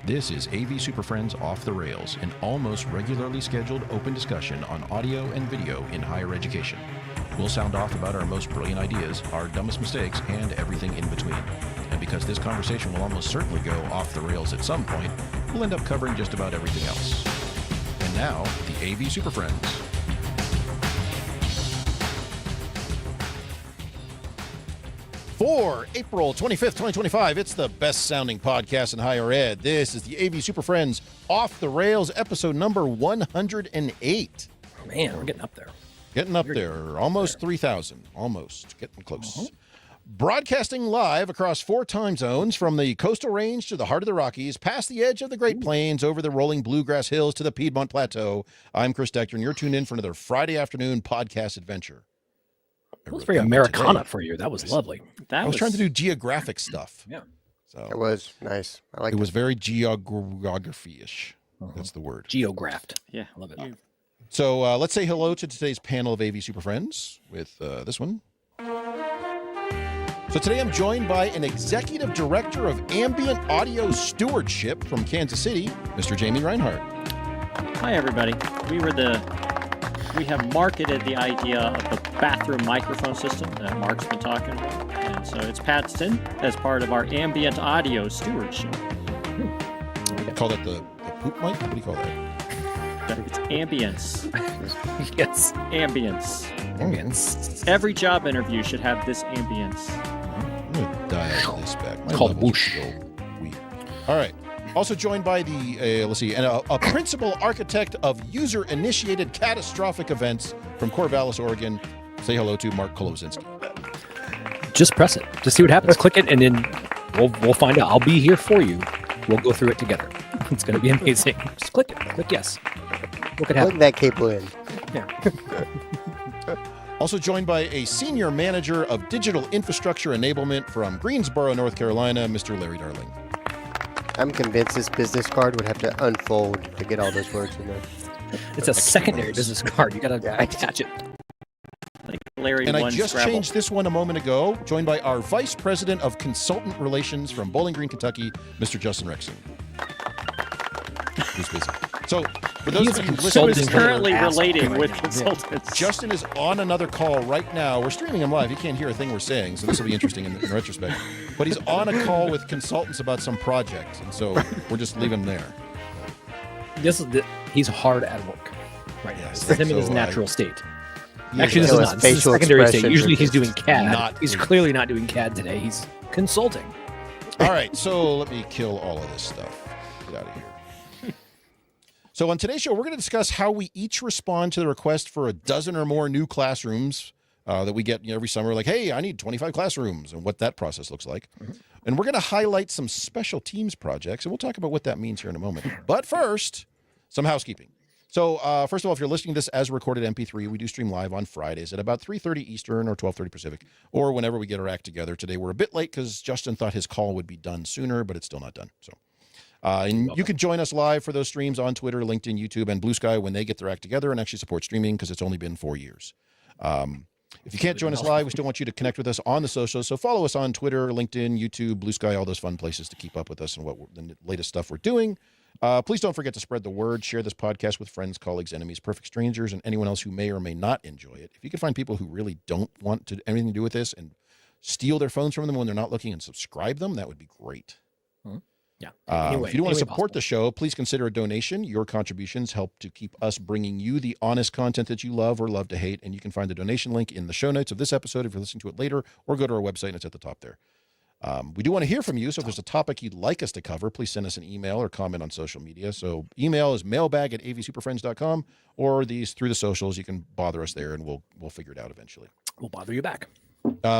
This is AV SuperFriends Off the Rails, an almost regularly scheduled open discussion on audio and video in higher education. We'll sound off about our most brilliant ideas, our dumbest mistakes, and everything in between. And because this conversation will almost certainly go off the rails at some point, we'll end up covering just about everything else. And now, the AV SuperFriends. For April 25th, 2025, it's the best-sounding podcast in higher ed. This is the AV SuperFriends Off the Rails, episode number 108. Man, we're getting up there. Getting up there. Almost 3,000. Almost. Getting close. Broadcasting live across 4 time zones, from the coastal range to the heart of the Rockies, past the edge of the Great Plains, over the rolling bluegrass hills to the Piedmont Plateau. I'm Chris Dechter, and you're tuned in for another Friday afternoon podcast adventure. That was very Americana for you. That was lovely. I was trying to do geographic stuff. Yeah. So it was nice. I like it. It was very geography-ish. That's the word. Geographed. Yeah. I love it. So let's say hello to today's panel of AV Super Friends with this one. So today I'm joined by an executive director of ambient audio stewardship from Kansas City, Mr. Jamie Reinhardt. Hi, everybody. We have marketed the idea of the bathroom microphone system that Mark's been talking about. And so it's patented as part of our ambient audio stewardship. You call that the poop mic? What do you call that? It's ambience. Yes. Ambience. Every job interview should have this ambience. I'm going to dial this back. It's called whoosh. Weird. All right. Also joined by the, a principal architect of user-initiated catastrophic events from Corvallis, Oregon. Say hello to Mark Kolozinski. Just press it. Just see what happens. Click it, and then we'll find out. I'll be here for you. We'll go through it together. It's going to be amazing. Just click it. Click yes. What could happen? Plug that cable in. Yeah. Also joined by a senior manager of digital infrastructure enablement from Greensboro, North Carolina, Mr. Larry Darling. I'm convinced this business card would have to unfold to get all those words in there. It's a secondary business card. You got to attach it. Like Larry And I won just Scrabble. changed this one a moment ago, joined by our Vice President of Consultant Relations from Bowling Green, Kentucky, Mr. Justin Rexing. Who's busy. So, for those of you Who listening, is currently relating right with now. consultants. Justin is on another call right now. We're streaming him live. He can't hear a thing we're saying, so this will be interesting in retrospect. But he's on a call with consultants about some project, and so we're just leaving him there. He's hard at work right now. It's him in his natural state. Yeah, Actually, this so is his not. This is facial secondary state. expressions Usually are he's doing just CAD. He's clearly not doing CAD today. He's consulting. All right, so let me kill all of this stuff. Get out of here. So on today's show, we're going to discuss how we each respond to the request for a dozen or more new classrooms that we get every summer. Like, hey, I need 25 classrooms, and what that process looks like. And we're going to highlight some special teams projects, and we'll talk about what that means here in a moment. But first, some housekeeping. So first of all, if you're listening to this as recorded MP3, we do stream live on Fridays at about 3:30 Eastern or 12:30 Pacific, or whenever we get our act together. Today we're a bit late because Justin thought his call would be done sooner, but it's still not done. So. And you can join us live for those streams on Twitter, LinkedIn, YouTube, and Blue Sky when they get their act together and actually support streaming, because it's only been 4 years. If you can't join us live, we still want you to connect with us on the socials. So follow us on Twitter, LinkedIn, YouTube, Blue Sky, all those fun places to keep up with us and what the latest stuff we're doing. Please don't forget to spread the word. Share this podcast with friends, colleagues, enemies, perfect strangers, and anyone else who may or may not enjoy it. If you can find people who really don't want to anything to do with this and steal their phones from them when they're not looking and subscribe them, that would be great. Yeah. If you do want to support the show, please consider a donation. Your contributions help to keep us bringing you the honest content that you love or love to hate. And you can find the donation link in the show notes of this episode if you're listening to it later, or go to our website and it's at the top there. We do want to hear from you. So if there's a topic you'd like us to cover, please send us an email or comment on social media. So email is mailbag@avsuperfriends.com, or through the socials. You can bother us there and we'll figure it out eventually. We'll bother you back.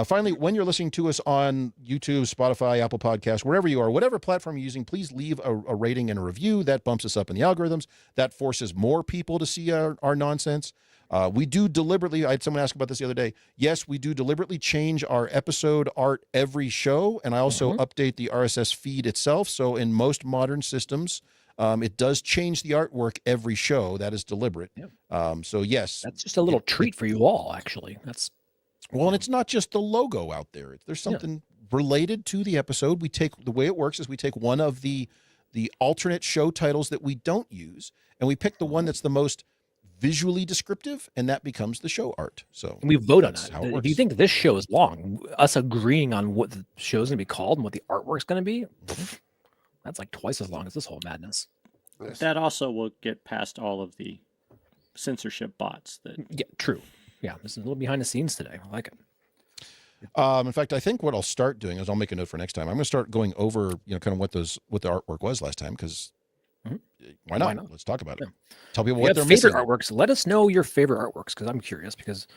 Finally, when you're listening to us on YouTube, Spotify, Apple Podcasts, wherever you are, whatever platform you're using, please leave a rating and a review. That bumps us up in the algorithms. That forces more people to see our nonsense. We do deliberately, I had someone ask about this the other day. Yes, we do deliberately change our episode art every show, and I also update the RSS feed itself. So in most modern systems, it does change the artwork every show. That is deliberate. Yep. So yes. That's just a little treat for you all, actually. Well, and it's not just the logo out there. There's something related to the episode. The way it works is we take one of the the alternate show titles that we don't use, and we pick the one that's the most visually descriptive, and that becomes the show art. So And we vote on that's it. how it If works. you think this show is long, us agreeing on what the show's going to be called and what the artwork's going to be, that's like twice as long as this whole madness. Yes. That also will get past all of the censorship bots. That Yeah, true. Yeah, this is a little behind the scenes today. I like it. In fact, I think what I'll start doing is I'll make a note for next time. I'm going to start going over, kind of what the artwork was last time, because why not? Why not? Let's talk about it. Yeah. Tell people If you what have they're favorite missing. artworks. Let us know your favorite artworks because I'm curious because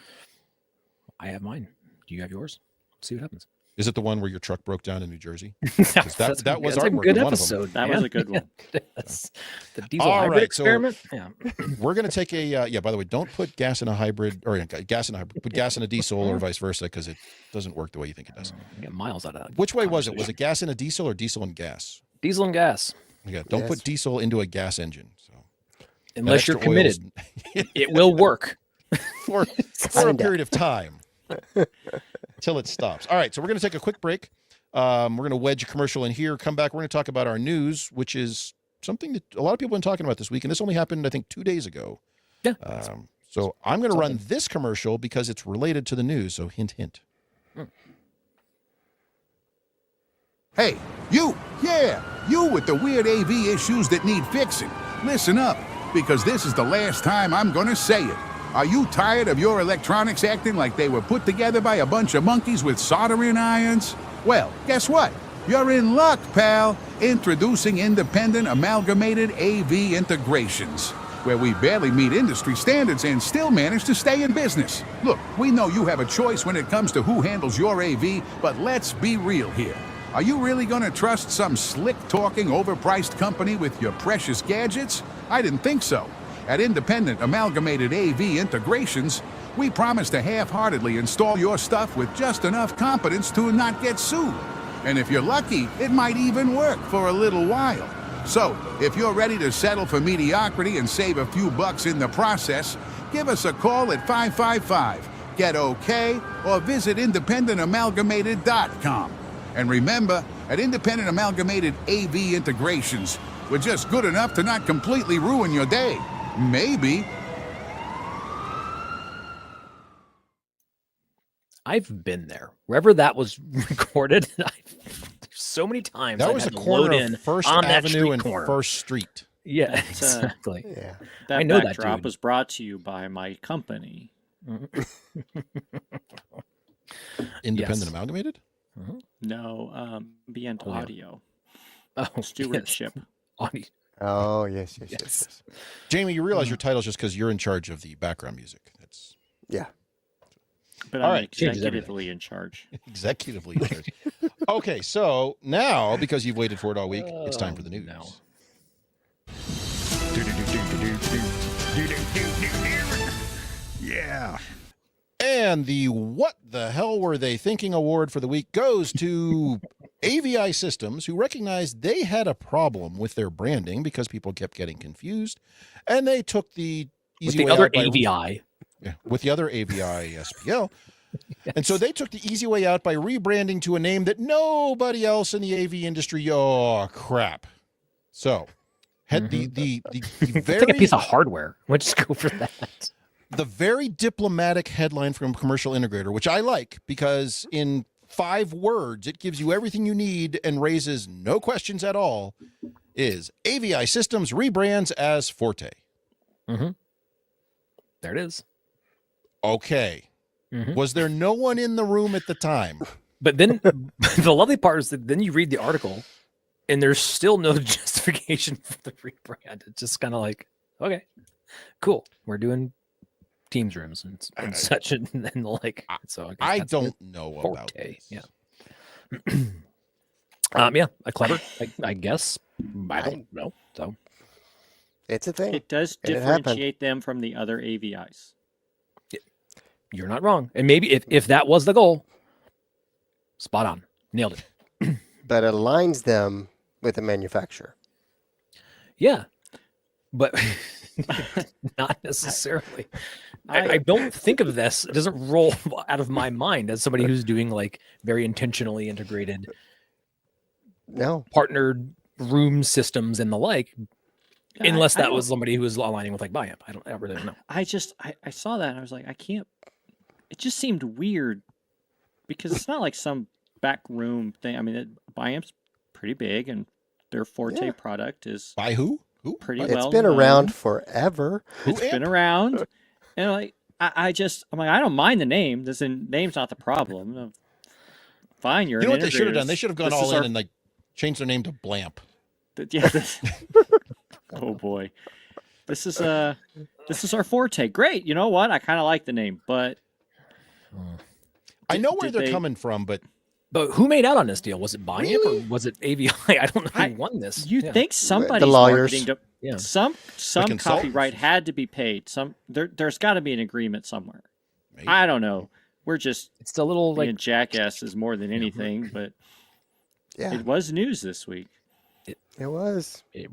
I have mine. Do you have yours? Let's see what happens. Is it the one where your truck broke down in New Jersey? That's that was a artwork good in one of them. episode. that man. was a good one. That's the diesel All hybrid right, so- experiment. Yeah. We're going to take a, by the way, don't put gas in a hybrid, or gas in a hybrid, put gas in a diesel or vice versa, because it doesn't work the way you think it does. Get miles out of that. Which way was it? Was it gas in a diesel or diesel and gas? Diesel and gas. Yeah, don't Yes. put diesel into a gas engine. So Unless that you're extra oil's- committed, it will work. for a Kinda. period of time till it stops. All right, so we're going to take a quick break. We're going to wedge a commercial in here. Come back. We're going to talk about our news, which is something that a lot of people have been talking about this week, and this only happened, I think, 2 days ago. Yeah. So I'm going to run this commercial because it's related to the news. So hint, hint. Hey, you! Yeah, you with the weird AV issues that need fixing. Listen up, because this is the last time I'm gonna say it. Are you tired of your electronics acting like they were put together by a bunch of monkeys with soldering irons? Well, guess what? You're in luck, pal. Introducing Independent Amalgamated AV Integrations, where we barely meet industry standards and still manage to stay in business. Look, we know you have a choice when it comes to who handles your AV, but let's be real here. Are you really going to trust some slick-talking, overpriced company with your precious gadgets? I didn't think so. At Independent Amalgamated AV Integrations, we promise to half-heartedly install your stuff with just enough competence to not get sued. And if you're lucky, it might even work for a little while. So, if you're ready to settle for mediocrity and save a few bucks in the process, give us a call at 555-GET-OK or visit independentamalgamated.com. And remember, at Independent Amalgamated AV Integrations, we're just good enough to not completely ruin your day. Maybe. I've been there. Wherever that was recorded, so many times That I've was had the to corner load of in First on that Avenue street and corner. First Street. Yeah, That's, exactly. Yeah. that I know that backdrop dude. was brought to you by my company. Independent Yes. Amalgamated? No, Ambient Oh, yeah. Audio Oh, Stewardship. yes. Audio. Oh, yes. Yes. Jamie, you realize your title's just because you're in charge of the background music. That's Yeah. But All I'm right, changes everything. executively in charge. executively in charge. Okay, so now, because you've waited for it all week, it's time for the news. no. Yeah. And the What the Hell Were They Thinking award for the week goes to AVI Systems, who recognized they had a problem with their branding because people kept getting confused, and they took the With easy the way other out by AVI. with the other AVI SPL. And so they took the easy way out by rebranding to a name that nobody else in the AV industry, oh crap. So had the It's very like a piece of hardware. Let's just go for that. the very diplomatic headline from Commercial Integrator, which I like because in 5 words it gives you everything you need and raises no questions at all, is AVI Systems rebrands as Forte. There it is. Okay. Was there no one in the room at the time? But then the lovely part is that then you read the article and there's still no justification for the rebrand. It's just kind of like, okay, cool. We're doing Teams rooms and such and like. So I that's don't it. know about Forte. this. Yeah. Yeah, a clever, I guess. I don't know. So It's a thing. It does And it happened. differentiate them from the other AVIs. you're not wrong. And maybe if that was the goal, spot on. Nailed it. But it aligns them with the manufacturer. Yeah. But not necessarily. I don't think of this. It doesn't roll out of my mind as somebody who's doing like very intentionally integrated, No. partnered, room systems and the like, Yeah, unless I that don't- was somebody who was aligning with like Biamp. I really don't know. I saw that and I was like, I can't. It just seemed weird because it's not like some back room thing. I mean, Biamp's pretty big and their Forte Yeah. product is By who? pretty What? It's well been known. around forever. It's been around, and like I'm like, I don't mind the name. Name's not the problem. Fine, you're. You know an what they should have done? integrators. They should have gone This all is in our- and like changed their name to Blamp. Yeah. Oh boy, this is our Forte. Great. You know what? I kind of like the name, but I know where did they're they- coming from, but But who made out on this deal? Was it Biamp Really? or was it AVI? I don't know I- who won this. you Yeah. think somebody's lawyers. marketing to Yeah. some consultants. copyright had to be paid. There's got to be an agreement somewhere. maybe. I don't know. We're just It's a little being like jackasses more than anything, but Yeah, it was news this week. it was. it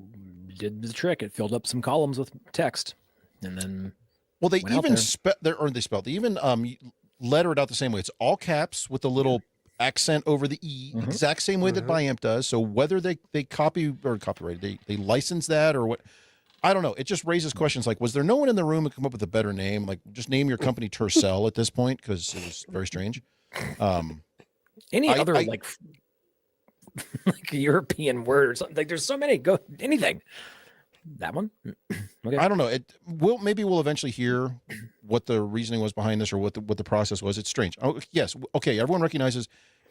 did the trick. It filled up some columns with text, and then Well, they went out even there. they even letter it out the same way. It's all caps with a little accent over the E, Mhm. exact same way that Biamp does. So whether they copy or copyright, they license that or what, I don't know. It just raises questions like, was there no one in the room who come up with a better name? Like, just name your company Tercel at this point because it was very strange. any I- other I- like like a European word or something. Like there's so many. Go anything. That one. Okay. I don't know. Maybe we'll eventually hear what the reasoning was behind this or what the process was. It's strange. Oh, yes. Okay. Everyone recognizes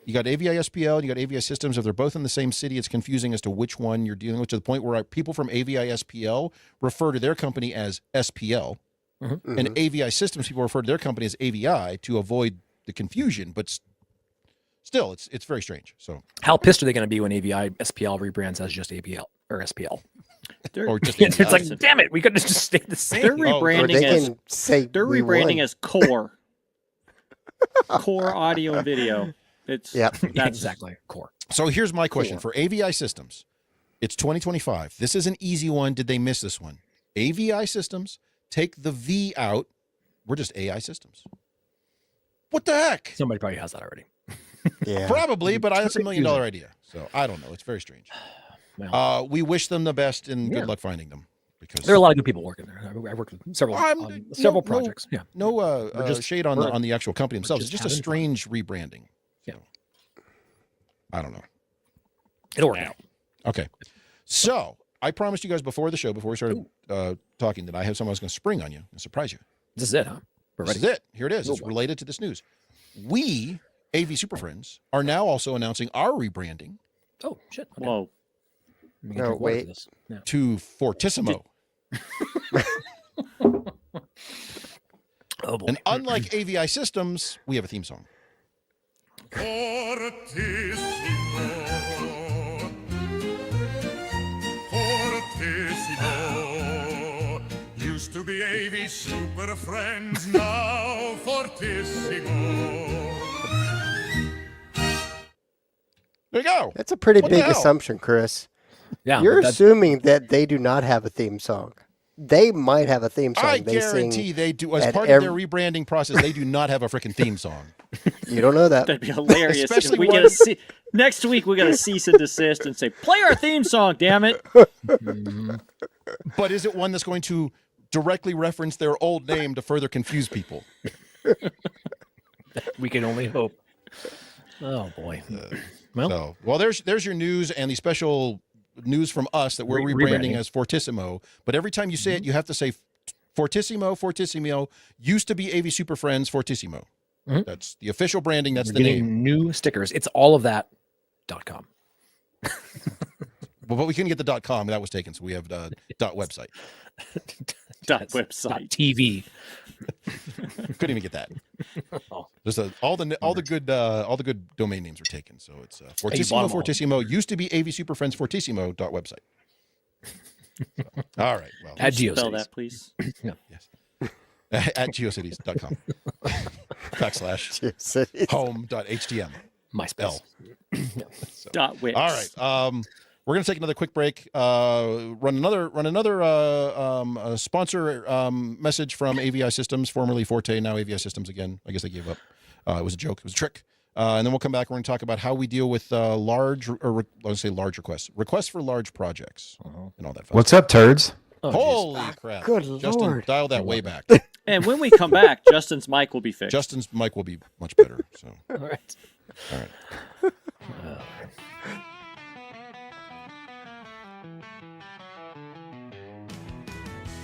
you got AVI SPL and you got AVI Systems. If they're both in the same city, it's confusing as to which one you're dealing with, to the point where people from AVI SPL refer to their company as SPL, and AVI Systems people refer to their company as AVI to avoid the confusion. But still, it's very strange. So, How pissed are they going to be when AVI SPL rebrands as just APL or SPL? They're, or just It's like, Listen. damn it, we could have just stayed the same. they're Or rebranding they as can say they're we rebranding won. as Core. Core Audio and Video. It's Yep. that's exactly. Core. So here's my question Cool. for AVI Systems. It's 2025. This is an easy one. Did they miss this one? AVI Systems, take the V out. We're just AI Systems. What the heck? Somebody probably has that already. Yeah. Probably, but that's $1 million Confusing. idea. So I don't know. It's very strange. Well, We wish them the best and Yeah. good luck finding them. Because there are a lot of good people working there. I worked with several no- projects. Yeah. no We're just- shade on the actual company themselves. It's just just a having fun. strange rebranding. Yeah. I don't know. It'll work out. Okay. So I promised you guys before the show, before we started talking, that I have something I was going to spring on you and surprise you. This is it, huh? We're This ready. is it. Here it is. It's Cool. related to this news. We, AV SuperFriends, are now also announcing our rebranding Oh, shit. Okay. whoa. Let me get No, drink water for wait. this. Yeah. to Fortissimo. Oh, boy. And unlike AVI Systems, we have a theme song. Fortissimo used to be AV SuperFriends, now Fortissimo. There you go. That's a pretty What the big hell? assumption, Chris. Yeah. You're that- assuming that they do not have a theme song. They might have a theme song. I they guarantee sing. they do. As at part of their rebranding process, they do not have a freaking theme song. You don't know that. That'd be hilarious. Especially if we one- get a next week we got to cease and desist and say, play our theme song, damn it. But is it one that's going to directly reference their old name to further confuse people? we can only hope. Oh, boy. Well, Well, there's your news and the special news from us that we're rebranding Rebranding. as Fortissimo. But every time you say it, you have to say Fortissimo. Fortissimo used to be AV SuperFriends Fortissimo. Mhm. That's the official branding. That's we're the getting name. new stickers. It's all of that.com. But we couldn't get the .com. That was taken. So we have .website. Dot website. TV. Couldn't even get that. Oh. There's all the good domain names are taken. So it's bought Fortissimo. 'em all. Fortissimo used to be AV SuperFriends Fortissimo .website. All right. Well, At Spell GeoCities. that, please. yes. At geocities.com / Cities. home.html. MySpace. Dot webs. All right. We're going to take another quick break. Run another sponsor message from AVI Systems, formerly Forte, now AVI Systems again. I guess they gave up. It was a joke. It was a trick. And then we'll come back. We're going to talk about how we deal with large requests for large projects, and all that fun What's stuff. up, turds? Oh, Holy crap. Good Justin, Lord. dial that way back. And when we come back, Justin's mic will be fixed. Justin's mic will be much better. So, all right. all right.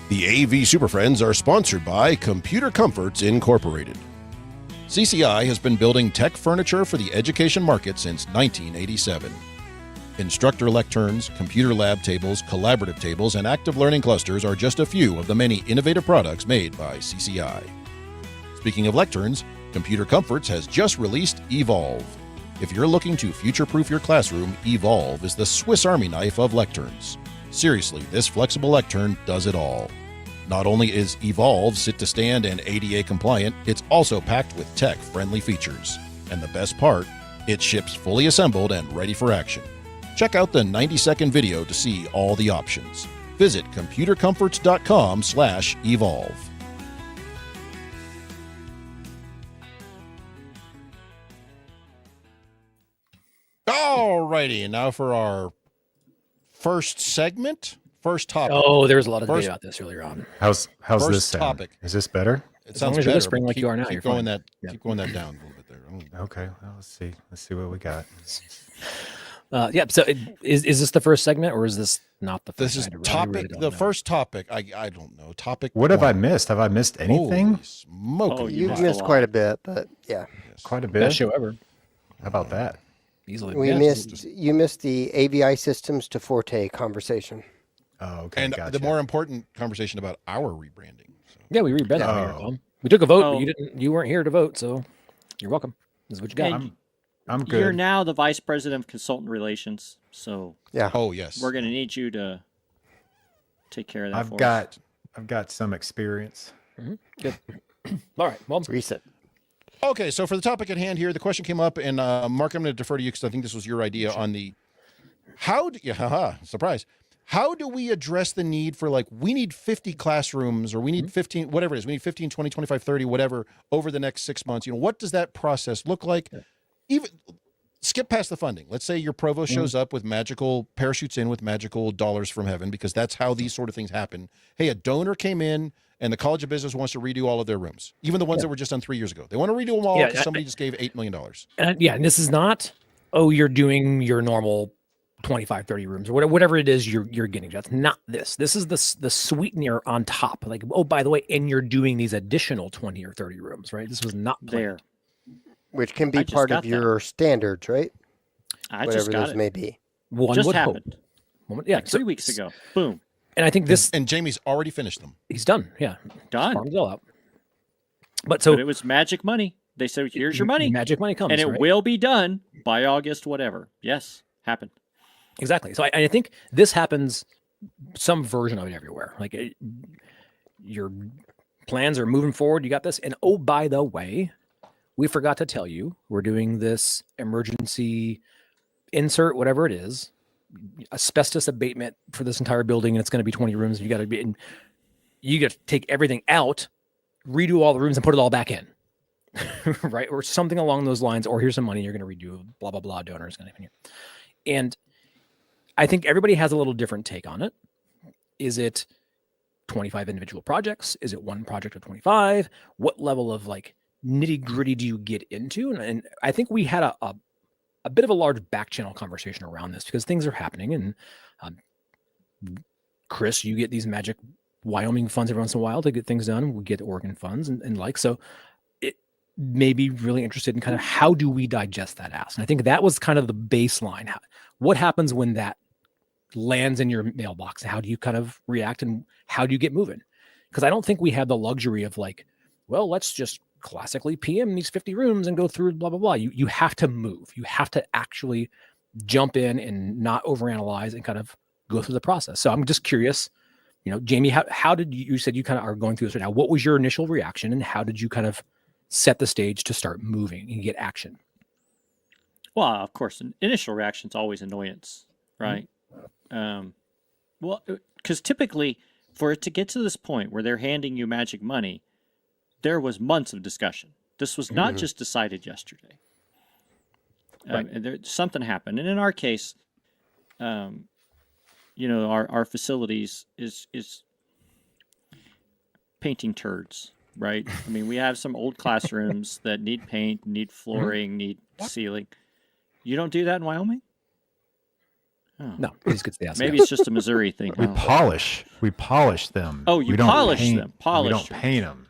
The AV SuperFriends are sponsored by Computer Comforts Incorporated. CCI has been building tech furniture for the education market since 1987. Instructor lecterns, computer lab tables, collaborative tables, and active learning clusters are just a few of the many innovative products made by CCI. Speaking of lecterns, Computer Comforts has just released Evolve. If you're looking to future-proof your classroom, Evolve is the Swiss Army knife of lecterns. Seriously, this flexible lectern does it all. Not only is Evolve sit-to-stand and ADA compliant, it's also packed with tech-friendly features. And the best part, it ships fully assembled and ready for action. Check out the 90-second video to see all the options. Visit computercomforts.com/evolve. All righty, and now for our first segment, first topic. Oh, there was a lot of debate First- about this earlier on. How's First this sound? topic. Is this better? It As long sounds as you're better. whispering but like you are now, keep you're going fine. that. Yeah. Keep going that down a little bit there. Okay, well, let's see. Let's see what we got. Yeah. So is this the first segment or is this not the first? This is I really topic. don't The know. first topic. I don't know. Topic. What have I one. missed? Have I missed anything? Holy smoke! Oh, You've missed a missed lot. quite a bit, but yeah. Quite a Best bit. show ever. How about that? Easily. We Yeah. you missed the AVI systems to Forte conversation. Oh, okay. And gotcha. the more important conversation about our rebranding. So. Yeah, we read Oh. We took a vote, Oh. but you weren't here to vote, so you're welcome. This is what you got. And I'm You're good. now the vice president of consultant relations, so Yeah. Oh yes. we're going to need you to take care of that. for us. I've got some experience. Good. All right. Well, Recent. Okay, so for the topic at hand here, the question came up, and Mark, I'm going to defer to you because I think this was your idea on the surprise. How do we address the need for, like, we need 50 classrooms or we need 15, whatever it is, we need 15, 20, 25, 30, whatever, over the next 6 months? You know, what does that process look like? Even skip past the funding. Let's say your provost shows up with magical, parachutes in with magical dollars from heaven, because that's how these sort of things happen. Hey, a donor came in and the College of Business wants to redo all of their rooms, even the ones that were just done 3 years ago. They want to redo them all Yeah, because somebody just gave $8 million. and this is not, you're doing your normal 25, 30 rooms or whatever it is you're getting. That's not this. This is the sweetener on top. Like, oh, by the way, and you're doing these additional 20 or 30 rooms, right? This was not there. planned. Which can be I just part got of that. your standards, right? I Whatever just got those it. may be. One Just would happened. hope. Yeah, Like 3 weeks ago. Boom. And I think this, And Jamie's already finished them. he's done. Yeah. Done. Farmed it all out. But so But it was magic money. They said, here's your money. magic money comes. And it right? will be done by August, whatever. Yes, happened. Exactly. So I think this happens, some version of it everywhere. Like your plans are moving forward. You got this. And oh, by the way, we forgot to tell you, we're doing this emergency insert, whatever it is, asbestos abatement for this entire building. And it's going to be 20 rooms. You got to take everything out, redo all the rooms and put it all back in. Right. Or something along those lines. Or here's some money you're going to redo, blah, blah, blah. Donors going to come here. And I think everybody has a little different take on it. Is it 25 individual projects? Is it one project of 25? What level of like nitty gritty do you get into? And I think we had a bit of a large back channel conversation around this because things are happening. And Chris, you get these magic Wyoming funds every once in a while to get things done. We get Oregon funds and like, so it may be really interested in kind of how do we digest that ask? And I think that was kind of the baseline. What happens when that lands in your mailbox? How do you kind of react and how do you get moving? Because I don't think we have the luxury of like, well, let's just classically PM these 50 rooms and go through blah, blah, blah. You have to move. You have to actually jump in and not overanalyze and kind of go through the process. So I'm just curious, you know, Jamie, how did you said you kind of are going through this right now. What was your initial reaction and how did you kind of set the stage to start moving and get action? Well, of course, an initial reaction is always annoyance, right? Well, because typically for it to get to this point where they're handing you magic money, there was months of discussion. This was not just decided yesterday. And something happened. And in our case, our facilities is painting turds, right? I mean, we have some old classrooms that need paint, need flooring, need ceiling. You don't do that in Wyoming? Oh. No, please get the ask. Maybe it's just a Missouri thing. We polish them. Oh, you we don't polish paint, them. Polish. We don't paint them.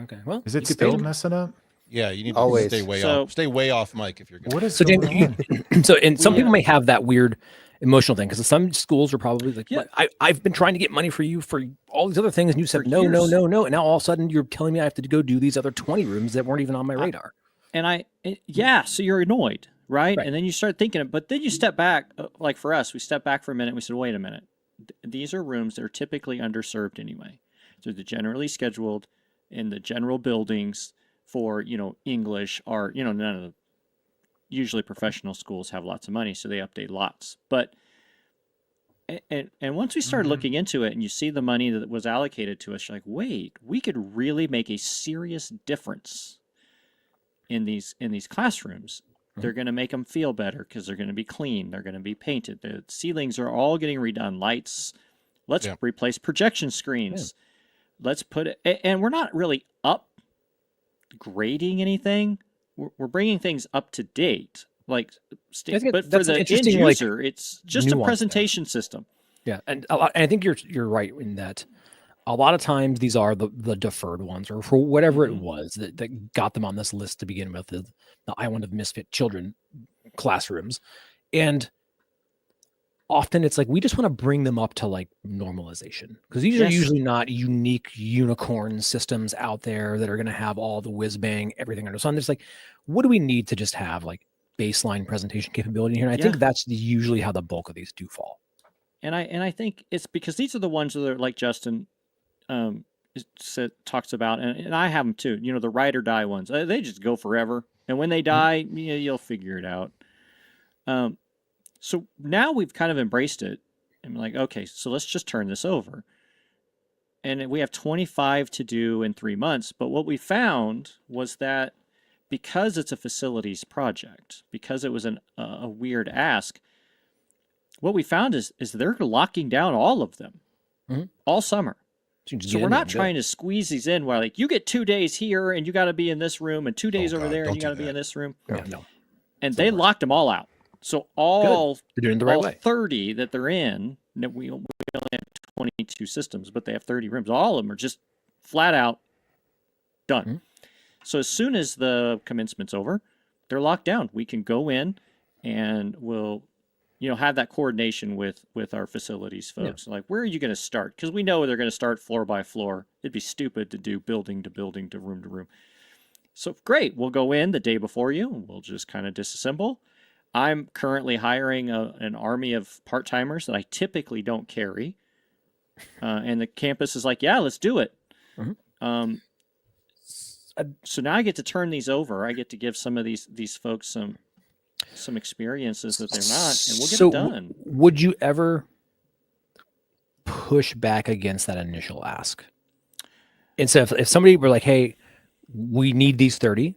Okay, well, Is it still messing up? Yeah, you need Always. to stay way off mic if you're going. What is So, going James, on? and some people may have that weird emotional thing because some schools are probably like, Yeah. I've been trying to get money for you for all these other things, and you said For no, years. and now all of a sudden you're telling me I have to go do these other 20 rooms that weren't even on my radar. So you're annoyed, right? Right. And then you start thinking, but then you step back, like for us, we stepped back for a minute. And we said, wait a minute. These are rooms that are typically underserved anyway. So they're generally scheduled in the general buildings for, English or, none of the, usually professional schools have lots of money, so they update lots. But, and once we started looking into it and you see the money that was allocated to us, you're like, wait, we could really make a serious difference in these classrooms. They're going to make them feel better because they're going to be clean. They're going to be painted. The ceilings are all getting redone. Lights. Let's replace projection screens. Let's put it, and we're not really upgrading anything. We're bringing things up to date. But for that's an the end interesting, user, it's just a nuance presentation system. Yeah, and I think you're right in that. A lot of times these are the deferred ones, or for whatever it was that got them on this list to begin with, the Island of Misfit Children classrooms. And often it's like, we just want to bring them up to like normalization, because these are usually not unique unicorn systems out there that are going to have all the whiz bang, everything under the sun. There's like, what do we need to just have like baseline presentation capability here? And I think that's usually how the bulk of these do fall. And I think it's because these are the ones that are like Justin talks about, and I have them too. The ride or die ones. They just go forever, and when they die, you'll figure it out. So now we've kind of embraced it, and we're like, okay, so let's just turn this over. And we have 25 to do in 3 months. But what we found was that because it's a facilities project, because it was a weird ask, what we found is they're locking down all of them all summer. So we're not trying to squeeze these in where like you get 2 days here and you got to be in this room, and 2 days over there and you got to be in this room. No. And they locked them all out. So all they're doing it the right way. 30 that they're in, we only have 22 systems, but they have 30 rooms. All of them are just flat out done. So as soon as the commencement's over, they're locked down. We can go in and we'll have that coordination with our facilities folks. Like, where are you going to start? Because we know they're going to start floor by floor. It'd be stupid to do building to building to room. So great, we'll go in the day before you, and we'll just kind of disassemble. I'm currently hiring an army of part-timers that I typically don't carry. And the campus is like, yeah, let's do it. So now I get to turn these over. I get to give some of these folks some experiences that they're not, and we'll get it done. Would you ever push back against that initial ask? And so if somebody were like, hey, we need these 30,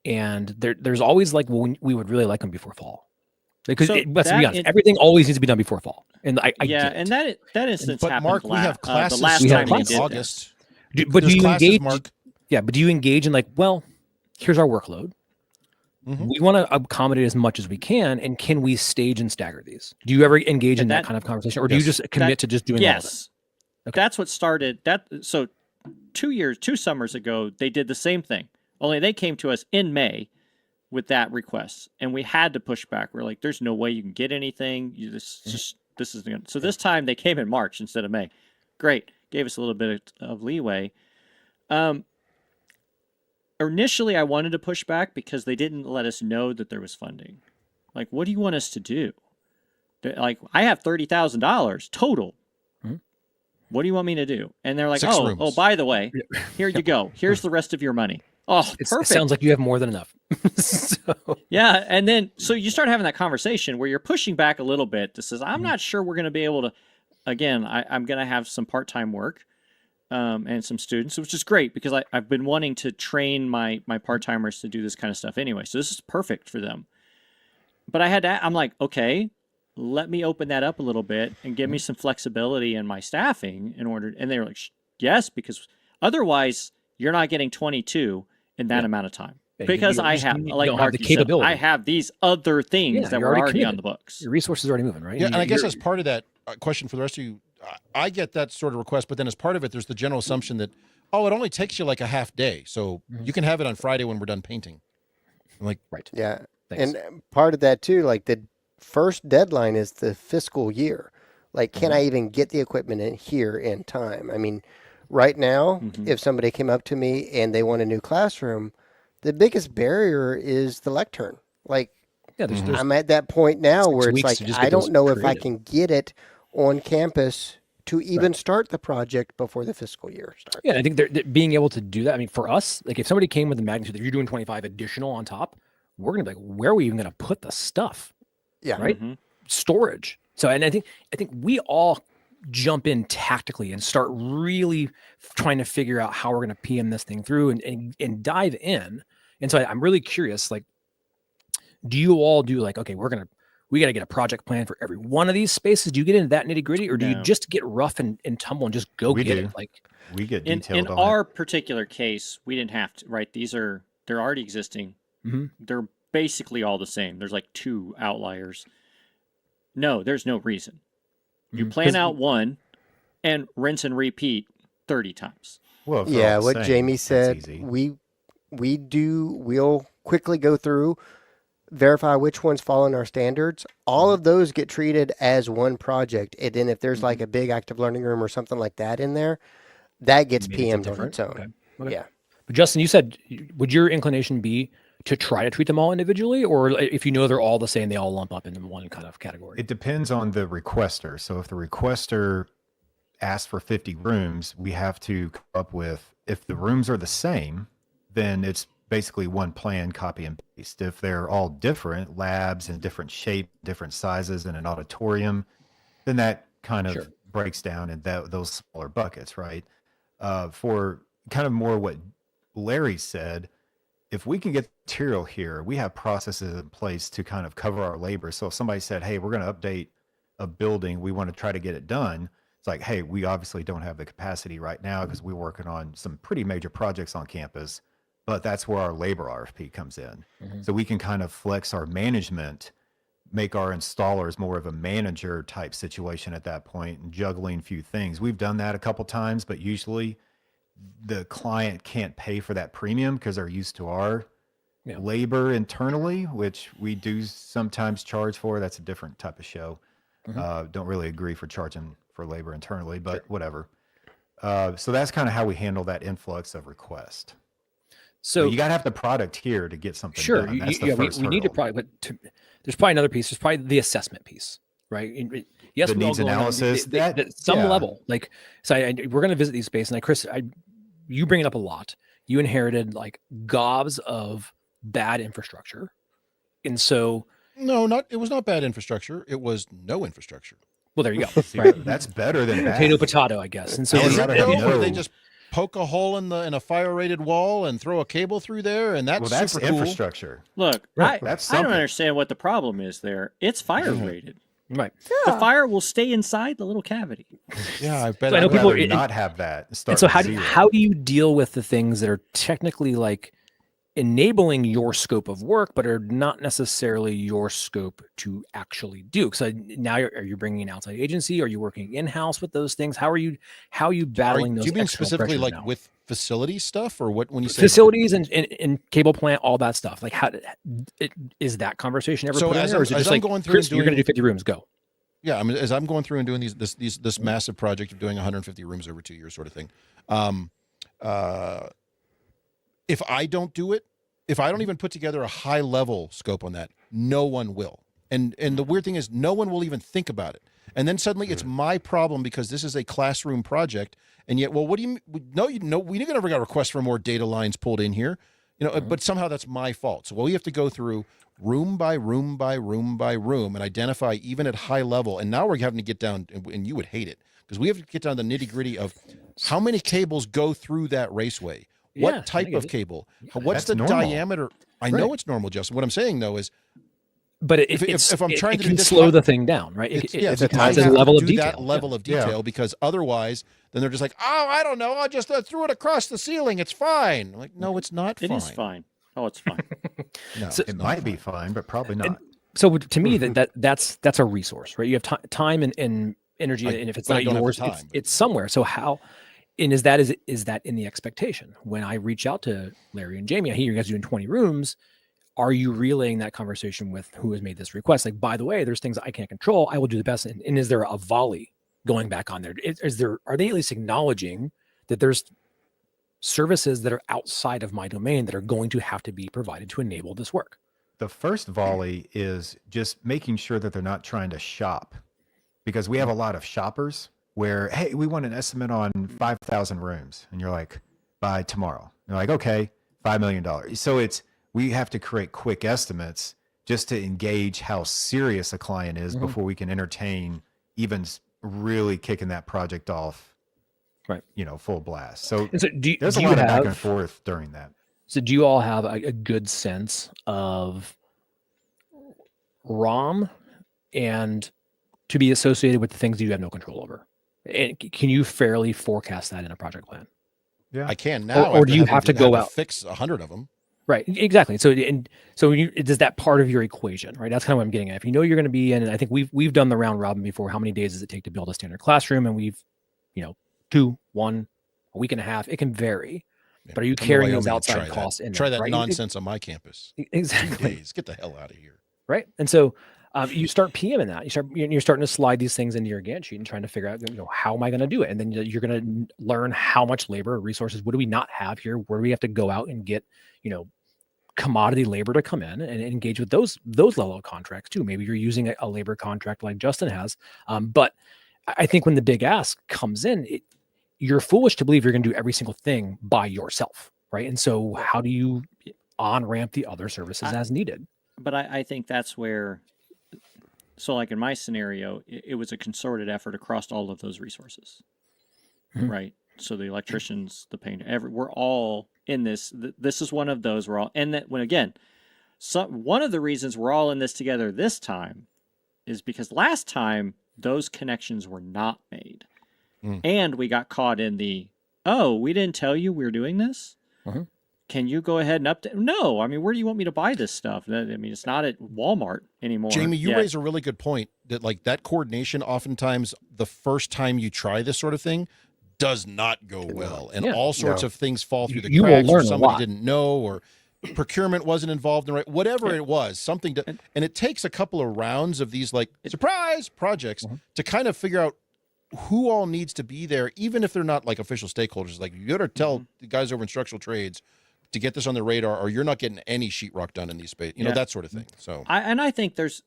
and there's always like, well, we would really like them before fall. Because let's be honest, everything always needs to be done before fall. And I get it. And that instance But happened Mark, we have classes the last starting time in we did August. But do There's you classes, engage? Mark. Yeah, but do you engage in like, well, here's our workload. We want to accommodate as much as we can, and can we stage and stagger these? Do you ever engage in that kind of conversation, or do you just commit to just doing all of it? Yes. Okay. That's what started that. So 2 summers ago, they did the same thing. Only they came to us in May with that request, and we had to push back. We're like, "There's no way you can get anything. This is good." So this time they came in March instead of May. Great, gave us a little bit of leeway. Initially, I wanted to push back because they didn't let us know that there was funding. Like, what do you want us to do? Like, I have $30,000 total. What do you want me to do? And they're like, oh, by the way, here you go. Here's the rest of your money. Oh, perfect. It sounds like you have more than enough. Yeah, and then so you start having that conversation where you're pushing back a little bit that says, I'm not sure we're going to be able to. Again, I'm going to have some part-time work and some students, which is great because I've been wanting to train my part-timers to do this kind of stuff anyway. So this is perfect for them. but I had to, I'm like, okay, let me open that up a little bit and give me some flexibility in my staffing in order. And they were like, yes, because otherwise you're not getting 22 in that amount of time. Because I have, like Mark, the you said, capability. I have these other things that you're were already committed. on the books. Your resources are already moving, right? Yeah, and I guess as part of that question for the rest of you, I get that sort of request, but then as part of it, there's the general assumption that, oh, it only takes you like a half day, so you can have it on Friday when we're done painting. I'm like, right. Yeah. Thanks. And part of that too, like the first deadline is the fiscal year. Like, can I even get the equipment in here in time? I mean, right now, if somebody came up to me and they want a new classroom, the biggest barrier is the lectern. Like, there's I'm at that point now 6 where it's weeks like, to just I get those don't know if I created. can get it on campus to even start the project before the fiscal year starts. Yeah, I think they're being able to do that. I mean, for us, like if somebody came with the magnitude that you're doing 25 additional on top, we're gonna be like, where are we even gonna put the stuff? Yeah. Right? Storage. So, and I think we all jump in tactically and start really trying to figure out how we're gonna PM this thing through and dive in. And so I'm really curious, like, do you all do like, okay, we got to get a project plan for every one of these spaces? Do you get into that nitty gritty, or do you just get rough and tumble and just go get it? Like, We get In detailed on our particular case, we didn't have to, right? They're already existing. They're basically all the same. There's like 2 outliers. No, there's no reason. You plan out one and rinse and repeat 30 times. it. Well, if they're Yeah, all the what same, Jamie that's said, easy. we'll quickly go through, verify which ones fall in our standards. All of those get treated as one project. And then if there's like a big active learning room or something like that in there, that gets maybe it's PM'd on different. its own. Okay. Yeah. But Justin, you said, would your inclination be to try to treat them all individually, or if you know they're all the same, they all lump up into one kind of category? It depends on the requester. So if the requester asks for 50 rooms, we have to come up with, if the rooms are the same, then it's basically one plan, copy and paste. If they're all different, labs in different shape, different sizes in an auditorium, then that kind of breaks down in those smaller buckets, right? For kind of more what Larry said, if we can get material here, we have processes in place to kind of cover our labor. So if somebody said, hey, we're going to update a building, we want to try to get it done. It's like, hey, we obviously don't have the capacity right now because we're working on some pretty major projects on campus, but that's where our labor RFP comes in. So we can kind of flex our management, make our installers more of a manager type situation at that point and juggling a few things. We've done that a couple times, but usually the client can't pay for that premium because they're used to our labor internally, which we do sometimes charge for. That's a different type of show. Don't really agree for charging for labor internally, but whatever. So that's kind of how we handle that influx of request. So you got to have the product here to get something done. That's the first we need to hurdle. probably, there's probably another piece. There's probably the assessment piece, right? Yes, The we all needs go in on analysis, at some level. Like, so we're going to visit these spaces, and Chris, you bring it up a lot. You inherited like gobs of bad infrastructure, and so it was not bad infrastructure. It was no infrastructure. well, there you go. Right? That's better than bad. Potato, I guess. And so Is it rather though, have where they no- just poke a hole in a fire-rated wall and throw a cable through there, and that's Well, that's super cool. enabling your scope of work, but are not necessarily your scope to actually do? So now are you bringing an outside agency? Are you working in-house with those things? How are you battling those? Do you mean external specifically pressures like now? with facility stuff, or what? When you say facilities and cable plant, all that stuff? Like, is that conversation ever So put in as there, or I'm- is it as just I'm like, going through Chris, and you're going to doing- do 50 rooms, go? Yeah, I mean, as I'm going through and doing this massive project of doing 150 rooms over 2 years, sort of thing. If I don't do it, if I don't even put together a high level scope on that, no one will. And the weird thing is, no one will even think about it. And then suddenly it's my problem because this is a classroom project. And yet, well, what do you no? We never got requests for more data lines pulled in here, but somehow that's my fault. So we have to go through room by room by room by room and identify even at high level. And now we're having to get down, and you would hate it, because we have to get down to the nitty gritty of how many cables go through that raceway. What Yeah, type I get of it. cable? What's That's the normal. diameter? I know it's normal, Justin. What I'm saying though is, but if I'm trying it to do can this, slow the thing down, right? it's It's a a time level of do detail. that level of detail because otherwise, then they're just like, oh, I don't know, I just threw it across the ceiling. It's fine. I'm like, no, it's not fine. It is fine. Oh, it's fine. No, So- it's It not might be fine. fine, but probably not. So to me, that's a resource, right? You have time and energy, and if it's but I not don't have the yours, time, it's somewhere. So how? And is that in the expectation? When I reach out to Larry and Jamie, I hear you guys doing 20 rooms. Are you relaying that conversation with who has made this request? Like, by the way, there's things I can't control. I will do the best. And is there a volley going back on there? Are they at least acknowledging that there's services that are outside of my domain that are going to have to be provided to enable this work? The first volley is just making sure that they're not trying to shop, because we have a lot of shoppers where, hey, we want an estimate on 5,000 rooms. And you're like, by tomorrow. And you're like, okay, $5 million. So we have to create quick estimates just to engage how serious a client is before we can entertain even really kicking that project off, right? Full blast. So, And so there's a lot of back and forth during that. So do you all have a good sense of ROM and to be associated with the things you have no control over? And can you fairly forecast that in a project plan? Yeah, I can now. Or do you after have to having go out fix 100 of them? Right, exactly. So does that part of your equation, right? That's kind of what I'm getting at. If you know you're going to be in, and I think we've done the round robin before. How many days does it take to build a standard classroom? And we've, 2, 1, a week and a half. It can vary. Yeah, But are you come to carrying Wyoming those and outside try costs that. in Try there, that right? nonsense on my campus. 2 Exactly. days. Get the hell out of here. Right. And so you start PMing that. You're starting to slide these things into your Gantt sheet and trying to figure out, how am I going to do it? And then you're going to learn how much labor, resources, what do we not have here? Where do we have to go out and get, commodity labor to come in and engage with those level of contracts too. Maybe you're using a labor contract like Justin has. But I think when the big ask comes in, you're foolish to believe you're going to do every single thing by yourself. Right. And so how do you on-ramp the other services as needed? But I think that's where, so like in my scenario, it was a concerted effort across all of those resources, right? So the electricians, the painter, we're all in this. This is one of those. We're all, and that when again, one of the reasons we're all in this together this time is because last time those connections were not made, and we got caught in the, oh, we didn't tell you we were doing this. Can you go ahead and update? No, I mean, where do you want me to buy this stuff? I mean, it's not at Walmart anymore. Jamie, you yet. raise a really good point that that coordination, oftentimes the first time you try this sort of thing does not go well. And all sorts of things fall through the You will cracks, or learn a somebody lot. didn't know, or procurement wasn't involved in the right, whatever it was, something to, and it takes a couple of rounds of these surprise projects to kind of figure out who all needs to be there, even if they're not like official stakeholders. Like, you got to tell the guys over in structural trades to get this on the radar, or you're not getting any sheetrock done in these space, that sort of thing. So, I think there's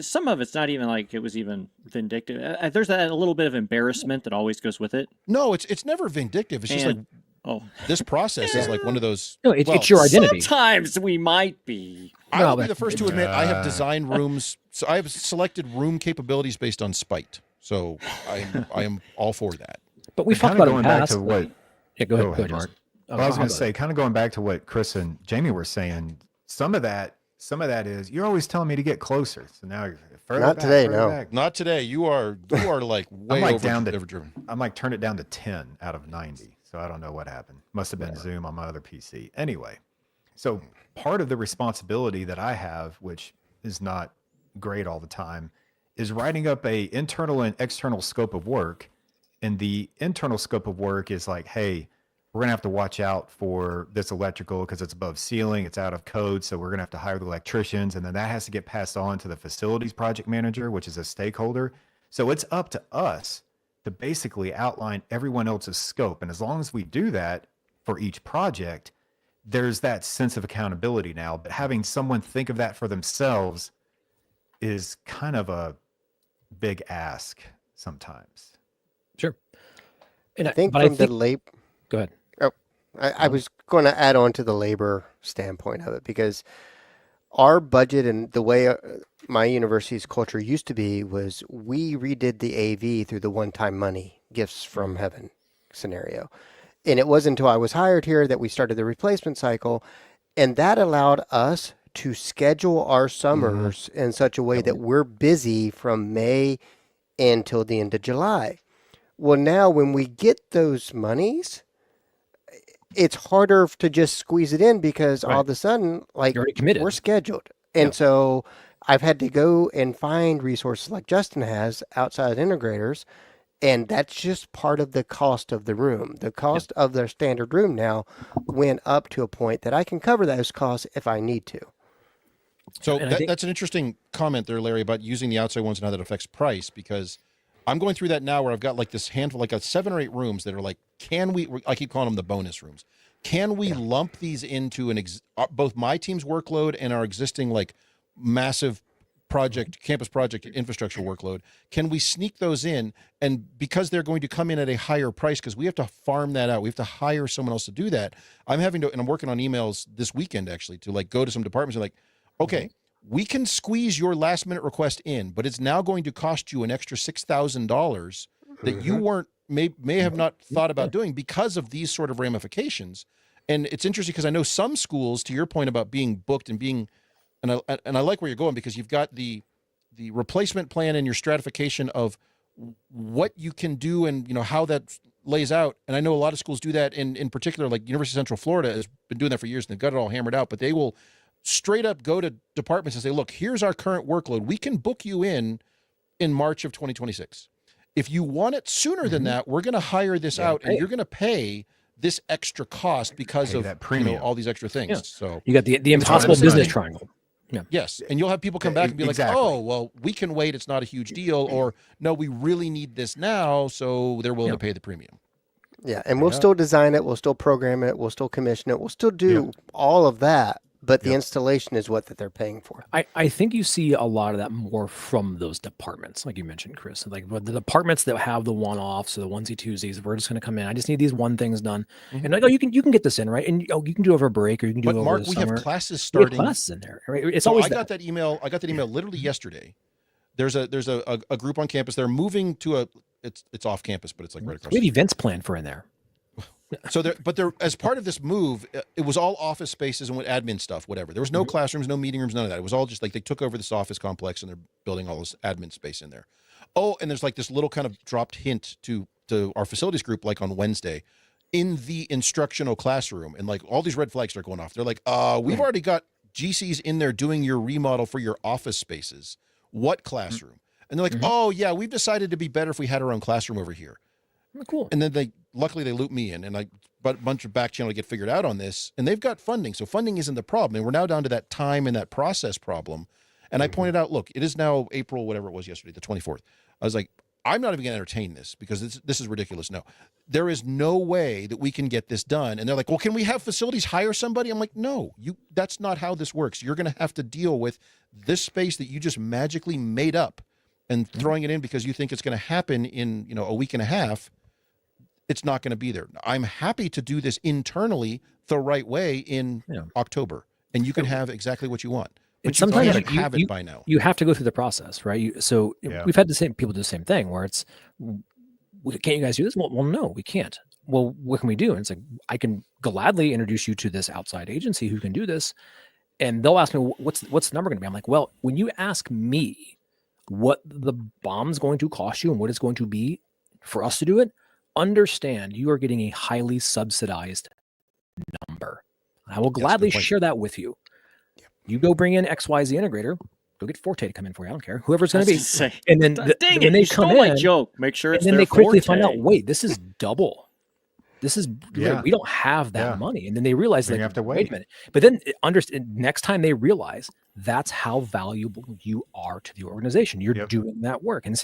some of it's not even like it was even vindictive. There's a little bit of embarrassment that always goes with it. no, it's never vindictive. It's just like, this process is like one of those. No, it's your identity. Sometimes we might be. I will be the first to admit I have designed rooms. So I have selected room capabilities based on spite. So I am all for that. But we've talked about it in the back past. to what. Yeah, go ahead, Mark. Justin. Well, I was going to say, kind of going back to what Chris and Jamie were saying. Some of that is you're always telling me to get closer. So now you're further Not back, today, further no. back. Not today. You are like way I'm like over down to overdriven. I'm like turn it down to 10 out of 90. So I don't know what happened. Must have been Zoom on my other PC. Anyway, so part of the responsibility that I have, which is not great all the time, is writing up a internal and external scope of work. And the internal scope of work is like, hey, we're going to have to watch out for this electrical because it's above ceiling, it's out of code, so we're going to have to hire the electricians, and then that has to get passed on to the facilities project manager, which is a stakeholder. So it's up to us to basically outline everyone else's scope. And as long as we do that for each project, there's that sense of accountability now. But having someone think of that for themselves is kind of a big ask sometimes. Sure. And I think but from the labor. Go ahead. I was going to add on to the labor standpoint of it, because our budget and the way my university's culture used to be was we redid the AV through the one-time money gifts from heaven scenario. And it wasn't until I was hired here that we started the replacement cycle. And that allowed us to schedule our summers in such a way that we're busy from May until the end of July. Well, now when we get those monies, it's harder to just squeeze it in because all of a sudden, like, You're already committed. we're scheduled. And so I've had to go and find resources like Justin has, outside integrators, and that's just part of the cost of the room. The cost of their standard room now went up to a point that I can cover those costs if I need to. So And I think- that's an interesting comment there, Larry, about using the outside ones and how that affects price, because I'm going through that now where I've got like this handful, like 7 or 8 rooms that are like, can we, I keep calling them the bonus rooms. Can we lump these into both my team's workload and our existing like massive campus project infrastructure workload? Can we sneak those in? And because they're going to come in at a higher price, because we have to farm that out, we have to hire someone else to do that. I'm working on emails this weekend actually to like go to some departments and like, okay, we can squeeze your last minute request in, but it's now going to cost you an extra $6,000 that you may have not thought about doing because of these sort of ramifications. And it's interesting because I know some schools, to your point about being booked and being, and I like where you're going, because you've got the replacement plan and your stratification of what you can do and, you know, how that lays out. And I know a lot of schools do that. In particular, like University of Central Florida has been doing that for years and they've got it all hammered out, but they will straight up go to departments and say, look, here's our current workload. We can book you in March of 2026. If you want it sooner than that, we're going to hire this out and you're going to pay this extra cost because of that premium. all these extra things. Yeah. So You got the impossible honest business money. triangle. Yeah. yes. And you'll have people come back and be Exactly. like, oh, well, we can wait. It's not a huge deal. Or no, we really need this now. So they're willing to pay the premium. Yeah, and we'll still design it, we'll still program it, we'll still commission it, we'll still do all of that, but the installation is what that they're paying for. I think you see a lot of that more from those departments, like you mentioned, Chris. Like the departments that have the one-offs or the onesie twosies, we're just going to come in. I just need these one things done, and like, oh, you can get this in, right? And you can do it over a break, or you can do But it over Mark, the we summer. have classes We have starting. classes in there, right? It's So always I got that email literally yesterday. There's a group on campus. They're moving to it's off campus, but it's like right across. we have events planned for in there. So they're as part of this move, it was all office spaces and admin stuff, whatever. There was no classrooms, no meeting rooms, none of that. It was all just like they took over this office complex and they're building all this admin space in there. Oh, and there's like this little kind of dropped hint to our facilities group, like on Wednesday, in the instructional classroom, and like all these red flags start going off. They're like, we've already got GCs in there doing your remodel for your office spaces. What classroom? And they're like, oh yeah, we've decided to be better if we had our own classroom over here. Cool. And then luckily they loop me in, and a bunch of back channel to get figured out on this, and they've got funding. So funding isn't the problem. And we're now down to that time and that process problem. And I pointed out, look, it is now April, whatever it was yesterday, the 24th. I was like, I'm not even going to entertain this because this is ridiculous. No, there is no way that we can get this done. And they're like, well, can we have facilities hire somebody? I'm like, no, that's not how this works. You're going to have to deal with this space that you just magically made up and throwing it in because you think it's going to happen in, a week and a half. It's not going to be there. I'm happy to do this internally the right way in October, and you can have exactly what you want. But And sometimes you have it by now. You have to go through the process, right? We've had people do the same thing where it's, can't you guys do this? Well, no, we can't. Well, what can we do? And it's like, I can gladly introduce you to this outside agency who can do this. And they'll ask me, what's the number going to be? I'm like, well, when you ask me what the bomb's going to cost you and what it's going to be for us to do it, understand you are getting a highly subsidized number. I will gladly share that with you. You go bring in XYZ integrator, go get Forte to come in for you. I don't care. Whoever's going to be. And then Dang when it, they you come stole my in, joke. Make sure it's and then their they quickly Forte. find out, wait, this is double. This is we don't have that money. And then they realize Then like, you have to wait wait. a minute. But then next time they realize that's how valuable you are to the organization. You're doing that work. And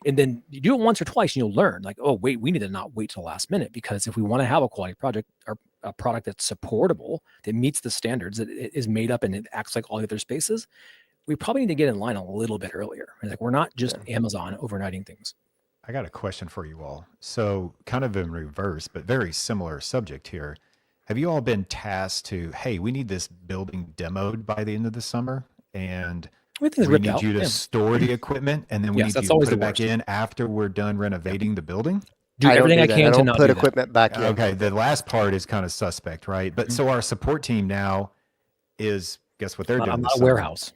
then you do it once or twice and you'll learn like, oh, wait, we need to not wait till the last minute, because if we want to have a quality project or a product that's supportable, that meets the standards, that it is made up and it acts like all the other spaces, we probably need to get in line a little bit earlier. Like we're not just Amazon overnighting things. I got a question for you all. So kind of in reverse, but very similar subject here. Have you all been tasked to, hey, we need this building demoed by the end of the summer, and we need you to store the equipment, and then we need you to put it back in after we're done renovating the building? Do everything I can to not put do equipment back in. Okay, the last part is kind of suspect, right? But so our support team now is guess what they're doing? I'm this not a summer? warehouse.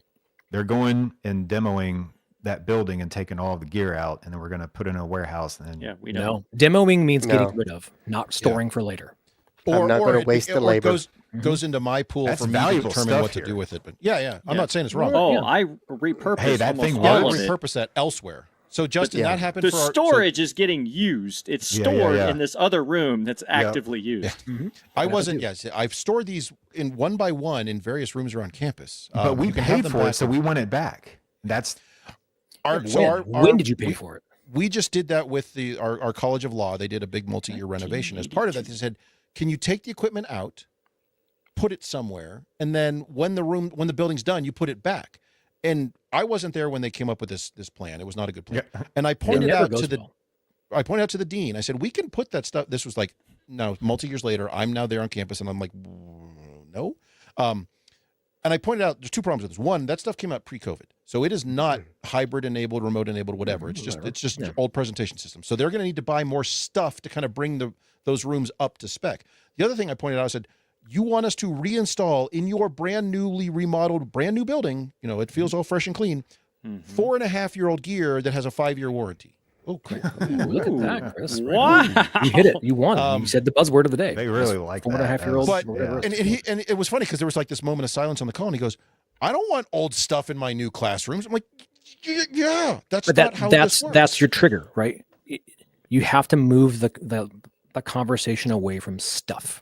They're going and demoing that building and taking all the gear out, and then we're going to put it in a warehouse. And then Yeah, we don't. No, demoing means No. getting rid of, not storing for later. I'm not gonna it- waste the or it labor. goes into my pool That's for me to valuable determine stuff what to here. do with it. But yeah, I'm Yeah. not saying it's wrong. Oh, Yeah. I repurposed Hey, that almost thing all Yeah, I of works. it. repurpose that elsewhere. So Justin, yeah. that happened The for our, so storage is getting used. It's Yeah, yeah, stored yeah. in this other room that's actively used. I wasn't. Yes, I've stored these in one by one in various rooms around campus. but we you can have paid them for back it, so we want it back. That's When did you pay for it? We just did that with our College of Law. They did a big multi-year renovation. As part of that, they said, "Can you take the equipment out, put it somewhere, and then when the building's done, you put it back." And I wasn't there when they came up with this plan. It was not a good plan. Yeah. And I It pointed never out goes to the well. I pointed out to the dean. I said, "We can put that stuff." This was like multi years later. I'm now there on campus, and I'm like, no. And I pointed out there's two problems with this. One, that stuff came out pre-COVID, so it is not hybrid enabled, remote enabled, whatever. It's just old presentation system. So they're going to need to buy more stuff to kind of bring those rooms up to spec. The other thing I pointed out, I said, you want us to reinstall in your brand newly remodeled, brand new building. You know, it feels all fresh and clean. 4.5-year-old gear that has a 5-year warranty. Oh, cool. Ooh, look at that, Chris. Wow. You hit it. You won it. You said the buzzword of the day. They really like that. 4.5-year-olds. But whatever. and it was funny because there was like this moment of silence on the call, and he goes, "I don't want old stuff in my new classrooms." I'm like, "Yeah, that's But not how this works." that's your trigger, right? You have to move the conversation away from stuff,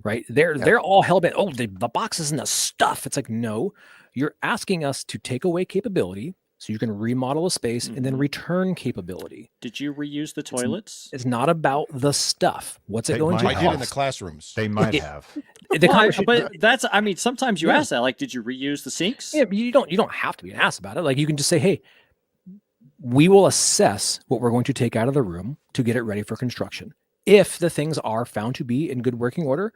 right? They're all hell bent. Oh, the boxes and the stuff. It's like, no, you're asking us to take away capability so you can remodel a space and then return capability. Did you reuse the toilets? It's not about the stuff. What's it They going to might I did in the cost? classrooms. They might have. The Well, conversation- but that's, I mean, sometimes you Yeah. ask that, like, did you reuse the sinks? Yeah, you don't have to be an ass about it. Like, you can just say, hey, we will assess what we're going to take out of the room to get it ready for construction. If the things are found to be in good working order,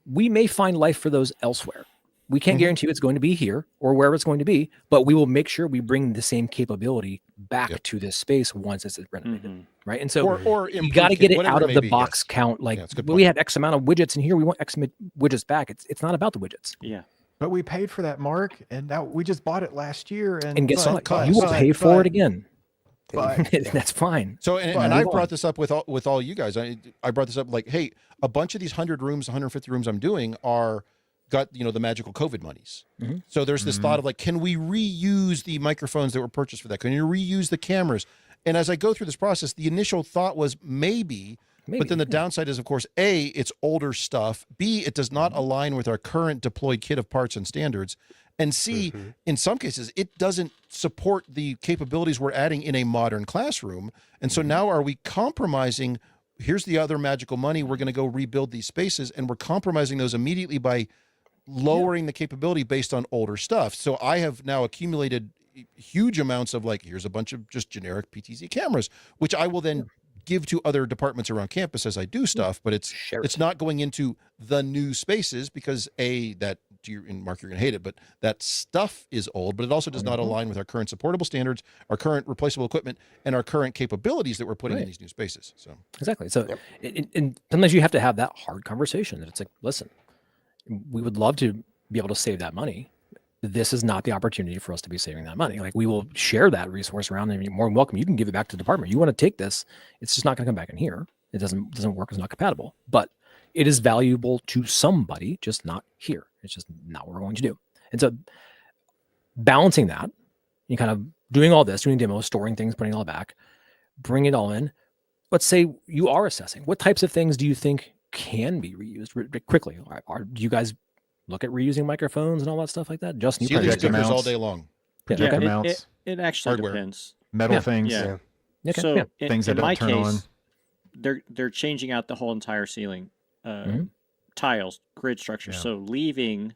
we may find life for those elsewhere. We can't guarantee it's going to be here or wherever it's going to be, but we will make sure we bring the same capability back to this space once it's renovated, right? And so or you got to get it whatever out of may the be, box yes. count. Like, Yeah, it's a good we point. have X amount of widgets in here. We want X widgets back. It's not about the widgets. Yeah. But we paid for that, Mark, and now we just bought it last year. And guess but- what? You will pay for it again. But That's fine. So, and Move I on. brought this up with all you guys. I brought this up like, hey, a bunch of these 100 rooms, 150 rooms I'm doing got the magical COVID monies. So there's this thought of like, can we reuse the microphones that were purchased for that? Can you reuse the cameras? And as I go through this process, the initial thought was maybe, but then the downside is, of course, A, it's older stuff. B, it does not align with our current deployed kit of parts and standards. And C, in some cases, it doesn't support the capabilities we're adding in a modern classroom. And so now are we compromising? Here's the other magical money. We're going to go rebuild these spaces, and we're compromising those immediately by lowering the capability based on older stuff. So I have now accumulated huge amounts of like, here's a bunch of just generic PTZ cameras, which I will then give to other departments around campus as I do stuff, but it's not going into the new spaces because and Mark, you're going to hate it, but that stuff is old, but it also does not align with our current supportable standards, our current replaceable equipment, and our current capabilities that we're putting in these new spaces. So Exactly. So, and sometimes you have to have that hard conversation that it's like, listen, we would love to be able to save that money. This is not the opportunity for us to be saving that money. Like, we will share that resource around, and you're more than welcome. You can give it back to the department. You want to take this, it's just not going to come back in here. It doesn't work. It's not compatible, but it is valuable to somebody, just not here. It's just not what we're going to do. And so balancing that, you kind of doing all this, doing demos, storing things, putting it all back, bring it all in. Let's say you are assessing. What types of things do you think can be reused quickly? Do you guys look at reusing microphones and all that stuff like that? Justin, you ceiling probably projector speakers all mounts. day long. Projector it, mounts, it actually Hardware. depends. metal things. Yeah. Okay, So yeah. in, Things that in my don't turn case, on. they're changing out the whole entire ceiling, tiles, grid structure. Yeah. So leaving,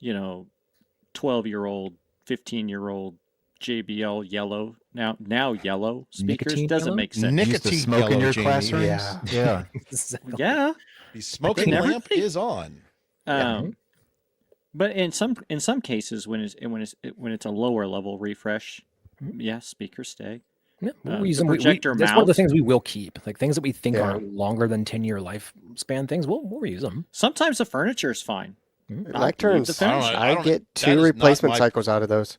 12-year-old, 15-year-old JBL yellow now yellow speakers Nicotine doesn't yellow? make sense. Nicotine Used to smoke in yellow, your Jamie. classrooms. Yeah. Yeah. Yeah. The smoking never lamp think- is on. But in some cases when it's a lower level refresh, speakers stay. Yeah, we'll the use them. projector That's one of the mounts. things we will keep. Like, things that we think Yeah. are longer than 10-year lifespan things, we'll reuse them. Sometimes the furniture is fine. Lecterns, I I don't- get that is 2 not replacement my- cycles out of those.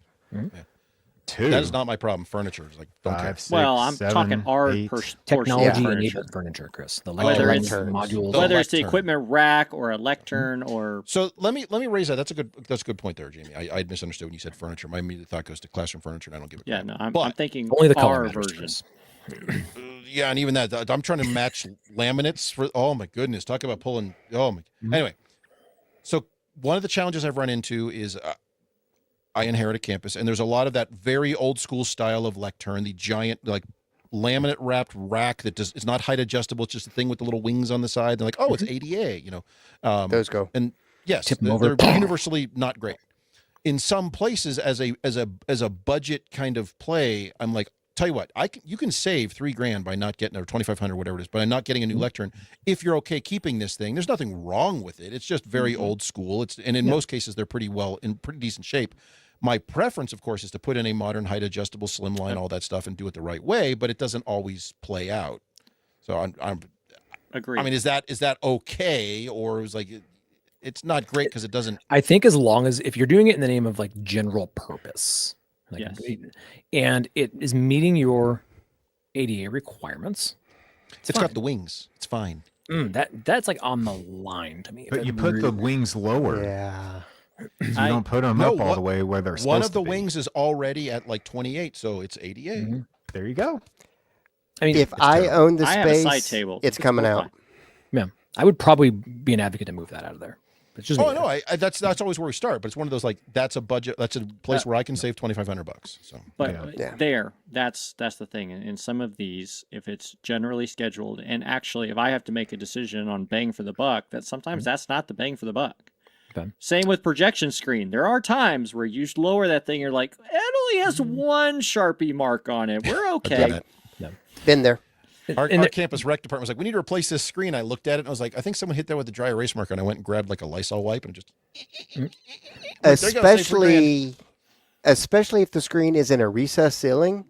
2. That is not my problem. Furniture is like, don't care. 5, 6, Well, I'm 7, talking our 8. portion of Technology furniture. enabled furniture, Chris. The Whether lecterns, it's- modules. The Whether it's the lectern. equipment rack or a lectern or So let me raise that. That's a good point there, Jamie. I misunderstood when you said furniture. My immediate thought goes to classroom furniture, and I don't give a yeah, crap. no, I'm But- thinking Only the color our matters, version. Chris. Yeah, and even that, I'm trying to match laminates for. Oh my goodness, talk about pulling. Oh my. Anyway, so one of the challenges I've run into is I inherit a campus, and there's a lot of that very old school style of lectern, the giant like laminate wrapped rack that it's not height adjustable. It's just a thing with the little wings on the side. They're like, oh, it's ADA, you know. Those go. And yes, Tip 'em over. they're universally not great. In some places, as a budget kind of play, I'm like, tell you what, you can save $3,000 by not getting, or 2,500, whatever it is, by not getting a new lectern. If you're okay keeping this thing, there's nothing wrong with it. It's just very old school. And in most cases, they're pretty decent shape. My preference, of course, is to put in a modern height adjustable slimline, all that stuff, and do it the right way. But it doesn't always play out. So I'm Agreed. I mean, is that okay, or is like it's not great because it doesn't? I think as long as if you're doing it in the name of like general purpose, like, Yes. and it is meeting your ADA requirements, It's got the wings. It's fine. that's like on the line to me. But you put the wings lower. Yeah. You don't put them No, up all the way where they're supposed One of the to be. wings is already at like 28, so it's ADA. There you go. I mean, If I terrible. own the I have a space, side table. it's coming We're out. fine. yeah, I would probably be an advocate to move that out of there. It's just Oh me. no, I that's always where we start. But it's one of those like that's a budget. That's a place where I can save $2,500. So But Yeah. that's the thing. In some of these, if it's generally scheduled, and actually, if I have to make a decision on bang for the buck, that sometimes that's not the bang for the buck. Okay. Same with projection screen. There are times where you lower that thing, you're like, it only has one Sharpie mark on it. We're I've okay. done that. Been there. Our And campus rec department was like, we need to replace this screen. I looked at it and I was like, I think someone hit that with a dry erase marker, and I went and grabbed like a Lysol wipe and just. There you go, save Especially if the screen is in a recessed ceiling,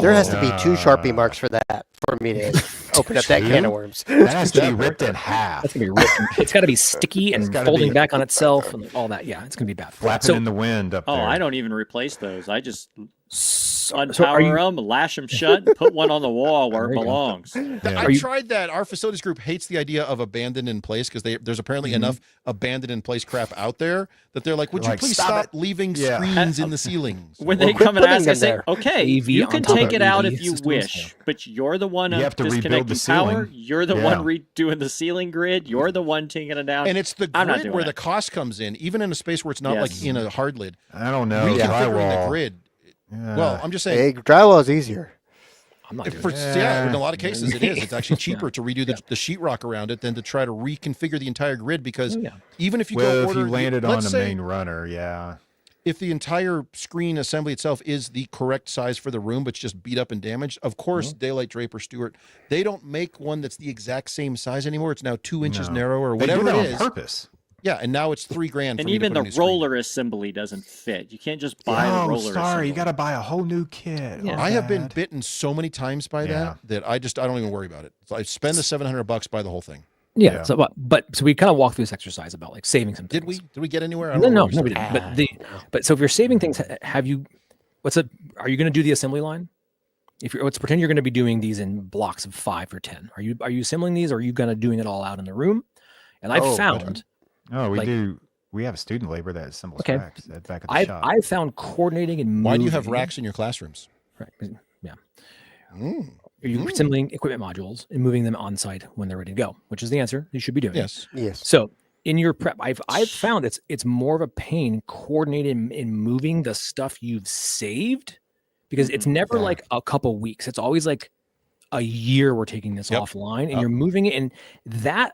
there has to be 2 Sharpie marks for that for me to open up that can of worms. That has to be ripped in half. That's gonna be ripped. It's got to be sticky and gotta folding be- back on itself and all that. Yeah, it's gonna be bad. Flapping So, in the wind up Oh, there. I don't even replace those. I just so are unpower you? them, lash them shut, and put one on the wall where it There you go. belongs. I tried that. Our facilities group hates the idea of abandoned in place because there's apparently enough abandoned in place crap out there that they're like, would you Like, please stop stop it." leaving Yeah. screens in the ceilings? When Well, they quit come and putting ask, I them say, there. okay, AV you on can top take of it out AV if you systems, wish, yeah. but you're the one You have to rebuild disconnecting the power. ceiling. You're the Yeah. one redoing the ceiling grid. You're the one taking it down. And it's the I'm not grid doing where it. the cost comes in, even in a space where it's not like Yes. in a hard lid. I don't know. Reconfiguring Drywall. the grid. Yeah. Well, I'm just saying. Hey, drywall is easier. I'm not doing For, it. yeah, in a lot of cases it is. It's actually cheaper to redo the sheetrock around it than to try to reconfigure the entire grid because Oh, yeah. even if you well, go if order, you landed on let's a say main runner, yeah. if the entire screen assembly itself is the correct size for the room, but it's just beat up and damaged, of course, Daylight, Draper, Stewart, they don't make one that's the exact same size anymore. It's now 2 inches No. narrow or They do whatever that it on is. purpose. Yeah, and now it's $3,000. and for me to even put a the new screen. roller assembly doesn't fit. You can't just buy the Oh, roller sorry. assembly. You got to buy a whole new kit. Yeah. Oh, I have been bad. bitten so many times by Yeah. that I don't even worry about it. So I spend the $700, buy the whole thing. Yeah. Yeah. So, so we kind of walked through this exercise about like saving some Did things. we? Did we get anywhere? I No, don't know no, where no, we started. didn't. But so if you're saving things, have you? Are you going to do the assembly line? Let's pretend you're going to be doing these in blocks of 5 or 10. Are you assembling these, or are you going to doing it all out in the room? And I've Oh, found Oh, we like- do. We have student labor that assembles Okay. racks back at the I've shop. found coordinating and Why do you have moving- racks in your classrooms? Right, yeah. Mm, Are you assembling equipment modules and moving them on site when they're ready to go? Which is the answer you should be doing. yes. Yes. So in your prep, I've found it's more of a pain coordinating in moving the stuff you've saved because it's never Yeah. like a couple weeks. It's always like a year we're taking this Yep. offline and Yep. you're moving it, and that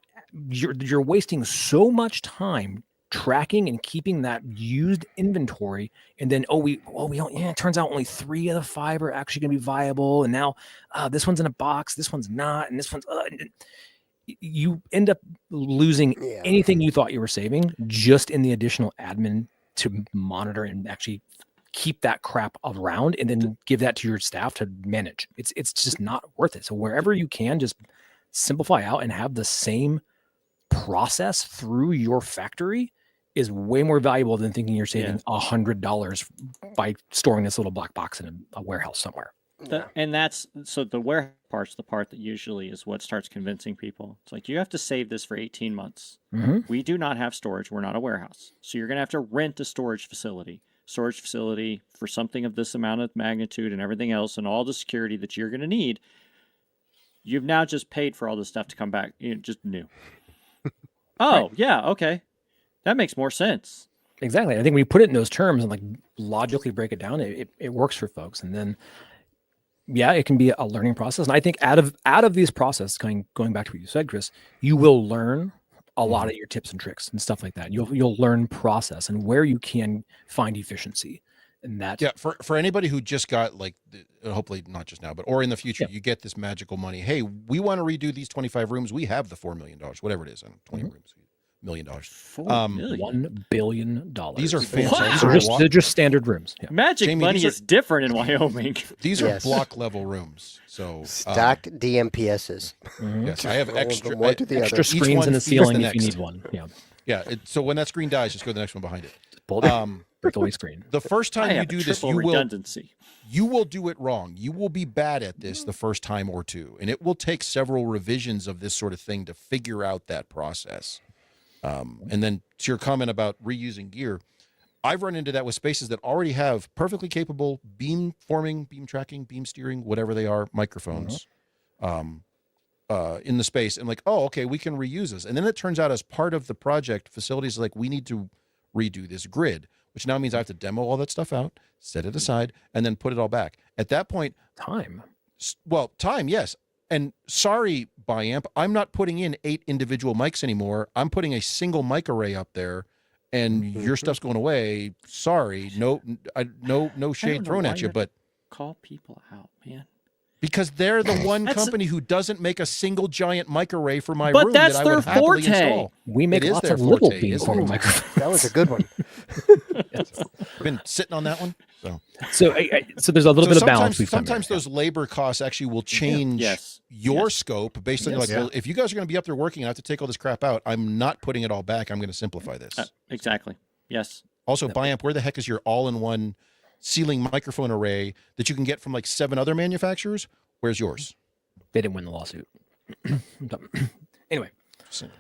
you're wasting so much time tracking and keeping that used inventory, and then we don't, it turns out only 3 of the 5 are actually going to be viable, and now this one's in a box, this one's not, and this one's you end up losing Yeah. anything you thought you were saving just in the additional admin to monitor and actually keep that crap around and then give that to your staff to manage. It's just not worth it. So wherever you can, just simplify out and have the same process through your factory is way more valuable than thinking you're saving $100 by storing this little black box in a warehouse somewhere. And that's so the warehouse part's the part that usually is what starts convincing people. It's like, you have to save this for 18 months. We do not have storage. We're not a warehouse. So you're going to have to rent a storage facility for something of this amount of magnitude and everything else and all the security that you're going to need. You've now just paid for all this stuff to come back. Just new. Oh, yeah. Okay. That makes more sense. Exactly. I think when you put it in those terms and like logically break it down, it works for folks. And then, yeah, it can be a learning process. And I think out of these processes, going back to what you said, Chris, you will learn a lot of your tips and tricks and stuff like that. You'll learn process and where you can find efficiency. And that, yeah, for anybody who just got like, hopefully not just now, but or in the future, you get this magical money. Hey, we want to redo these 25 rooms. We have the $4 million, whatever it is, 20 rooms. $1 million. $1 billion. These are fancy. Wow. They're just standard rooms. Yeah. Magic Jamie, money is different in Wyoming. These are block level rooms. So stacked DMPSs. Yes, I have extra extra screens in the ceiling if you need one. Yeah. Yeah. So when that screen dies, just go to the next one behind it. Break away screen. The first time you do this, you will do it wrong. You will be bad at this the first time or two, and it will take several revisions of this sort of thing to figure out that process. And then to your comment about reusing gear, I've run into that with spaces that already have perfectly capable beam forming, beam tracking, beam steering, whatever they are, microphones in the space. And like, oh, okay, we can reuse this. And then it turns out as part of the project, facilities like, we need to redo this grid, which now means I have to demo all that stuff out, set it aside, and then put it all back. At that point, time, yes. And sorry, Biamp, I'm not putting in 8 individual mics anymore. I'm putting a single mic array up there, and your stuff's going away. Sorry, no shade thrown at you, but call people out, man. Because they're the one company who doesn't make a single giant mic array for my but room that's that I their would happily forte. install. We make lots of little beamforming microphones. That was a good one. I've been sitting on that one. So there's a little bit of balance. Sometimes those labor costs actually will change your scope based on well, if you guys are going to be up there working and I have to take all this crap out, I'm not putting it all back. I'm going to simplify this. Exactly. Yes. Also, Biamp, where the heck is your all-in-one ceiling microphone array that you can get from like 7 other manufacturers? Where's yours? They didn't win the lawsuit. Anyway.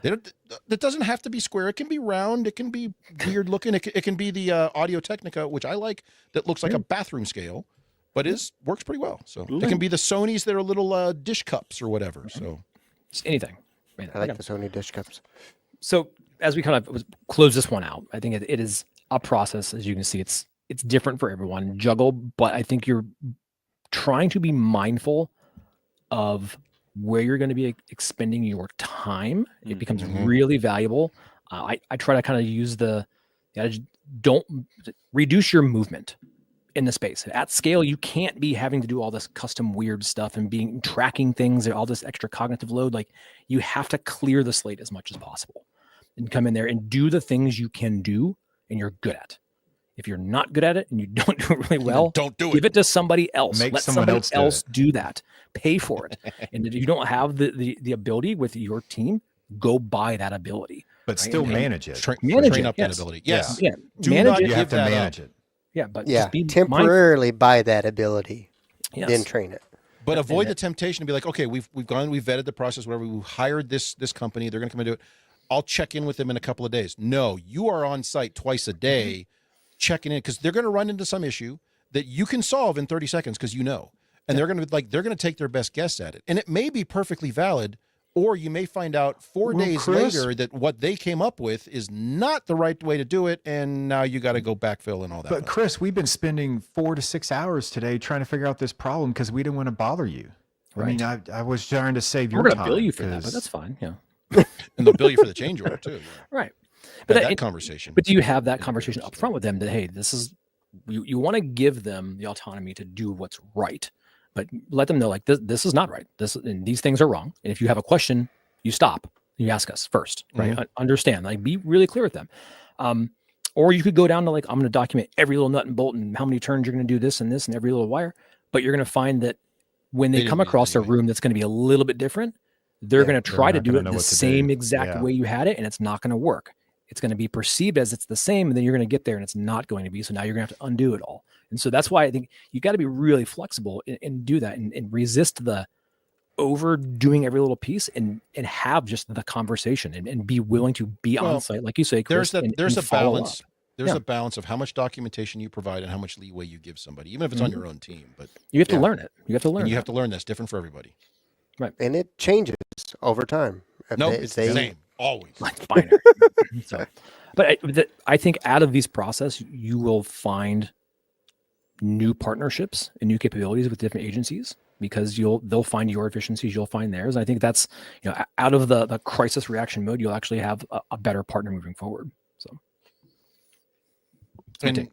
It doesn't have to be square. It can be round. It can be weird looking. It can be the Audio Technica, which I like, that looks like a bathroom scale, but works pretty well. So it can be the Sonys that are little dish cups or whatever. So just anything. I like the Sony dish cups. So as we kind of close this one out, I think it is a process. As you can see, it's different for everyone. Juggle, but I think you're trying to be mindful of where you're going to be expending your time. It becomes really valuable. I try to kind of use don't reduce your movement in the space. At scale, you can't be having to do all this custom weird stuff and tracking things and all this extra cognitive load. Like, you have to clear the slate as much as possible and come in there and do the things you can do and you're good at. If you're not good at it and you don't do it really well, don't do it. Give it to somebody else. Let somebody else do that. Pay for it. And if you don't have the ability with your team, go buy that ability. But still manage it. Train up that ability. Yes. Yeah. You have to manage it. Yeah, but just be temporarily buy that ability, then train it. But avoid the temptation to be like, okay, we've vetted the process, whatever. We've hired this company. They're going to come and do it. I'll check in with them in a couple of days. No, you are on site twice a day, checking in, because they're going to run into some issue that you can solve in 30 seconds because you know. And they're going to take their best guess at it. And it may be perfectly valid, or you may find out 4 days later that what they came up with is not the right way to do it, and now you got to go backfill and all that. But Chris, we've been spending 4 to 6 hours today trying to figure out this problem because we didn't want to bother you. Right. I mean, I was trying to save your time. time. We're going to bill you for that, but that's fine. Yeah. And they'll bill you for the change order too. Right. But that conversation. But do you have that conversation up front with them that, hey, this is, you want to give them the autonomy to do what's right, but let them know, like, this is not right. And these things are wrong. And if you have a question, you stop. You ask us first, right? Understand, like, be really clear with them. Or you could go down to, like, I'm going to document every little nut and bolt and how many turns you're going to do this and this and every little wire. But you're going to find that when they come across a room that's going to be a little bit different, they're going to try to do it the same exact way you had it, and it's not going to work. it's going to be perceived as it's the same, and then you're going to get there and it's not going to be. So now you're going to have to undo it all. And so that's why I think you got to be really flexible and do that and resist the overdoing every little piece and have just the conversation and be willing to be on site, like you say, Chris. There's a balance. Up. There's a balance of how much documentation you provide and how much leeway you give somebody, even if it's on your own team. But you have to learn it. You have to learn. And you have to learn that's different for everybody. Right. And it changes over time. No, it's the same. Always. It's binary. So, but I think out of these process, you will find new partnerships and new capabilities with different agencies because they'll find your efficiencies, you'll find theirs. And I think that's, out of the crisis reaction mode, you'll actually have a better partner moving forward. So. And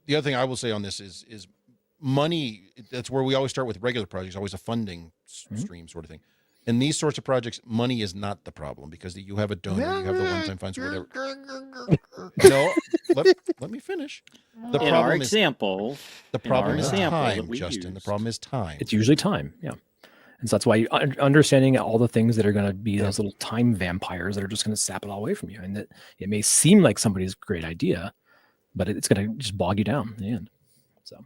the other thing I will say on this is money. That's where we always start with regular projects, always a funding stream sort of thing. In these sorts of projects, money is not the problem because you have a donor, you have the one-time funds, whatever. No, let me finish. The in our example, the problem is time, Justin. The problem is time. It's usually time, yeah. And so that's why understanding all the things that are going to be those little time vampires that are just going to sap it all away from you. And that it may seem like somebody's great idea, but it's going to just bog you down in the end. So,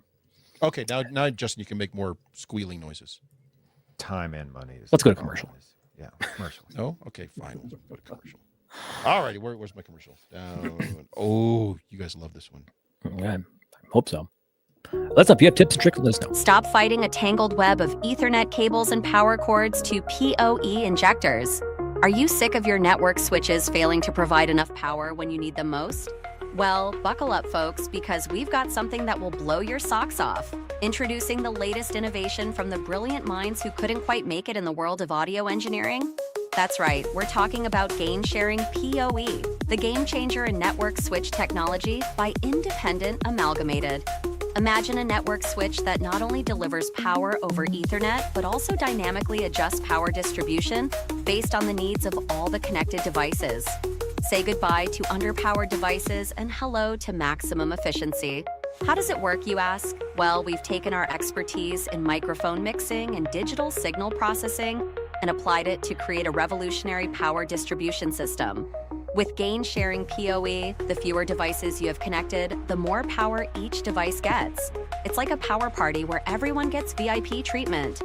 okay, now Justin, you can make more squealing noises. Time and money. Let's go to commercial. Yeah, commercial. Oh, okay, fine. We'll go to commercial. All righty, where's my commercial? Down. Oh, you guys love this one. Okay, I hope so. Let's know if you have tips and tricks, let us know. Stop fighting a tangled web of Ethernet cables and power cords to PoE injectors. Are you sick of your network switches failing to provide enough power when you need them most? Well, buckle up, folks, because we've got something that will blow your socks off. Introducing the latest innovation from the brilliant minds who couldn't quite make it in the world of audio engineering. That's right, we're talking about gain sharing PoE, the game changer in network switch technology by Independent Amalgamated. Imagine a network switch that not only delivers power over Ethernet, but also dynamically adjusts power distribution based on the needs of all the connected devices. Say goodbye to underpowered devices and hello to maximum efficiency. How does it work, you ask? Well, we've taken our expertise in microphone mixing and digital signal processing and applied it to create a revolutionary power distribution system. With gain sharing PoE, the fewer devices you have connected, the more power each device gets. It's like a power party where everyone gets VIP treatment.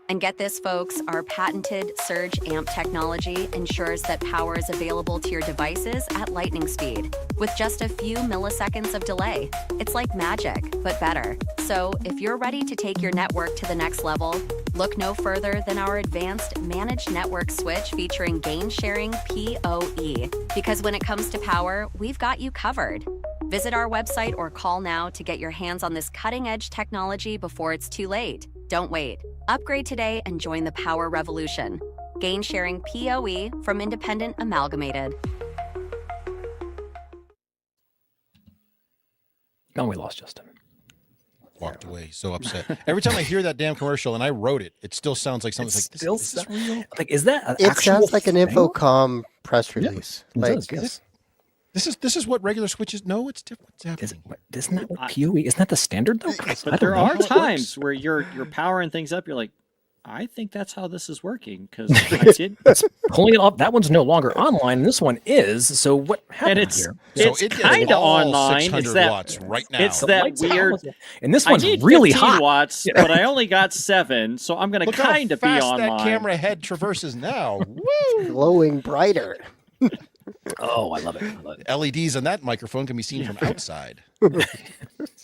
And get this, folks, our patented Surge Amp technology ensures that power is available to your devices at lightning speed, with just a few milliseconds of delay. It's like magic, but better. So if you're ready to take your network to the next level, look no further than our advanced managed network switch featuring gain sharing PoE. Because when it comes to power, we've got you covered. Visit our website or call now to get your hands on this cutting-edge technology before it's too late. Don't wait. Upgrade today and join the power revolution. Gain sharing PoE from Independent Amalgamated. No, we lost Justin. Walked away, so upset. Every time I hear that damn commercial, and I wrote it, it still sounds like something like, is this real? Like, is that an It actual sounds like an thing? Infocom press release. It Like, does, yes. This is what regular switches. No, it's different. What's happening? Isn't that what PoE? Isn't that the standard though? I But don't there know are how it works. times where you're powering things up. You're like, I think that's how this is working because I did. Pulling it off. That one's no longer online, and this one is. So what happened And it's here? it's it gets kind of all online. 600 It's that watts right now. It's The that lights weird. out. And this I one's need really 15 hot. watts, but I only got 7, so I'm going to Look how kind of be fast online. that camera head traverses now. Woo! glowing brighter. Oh, I love it. I love it. LEDs on that microphone can be seen from outside.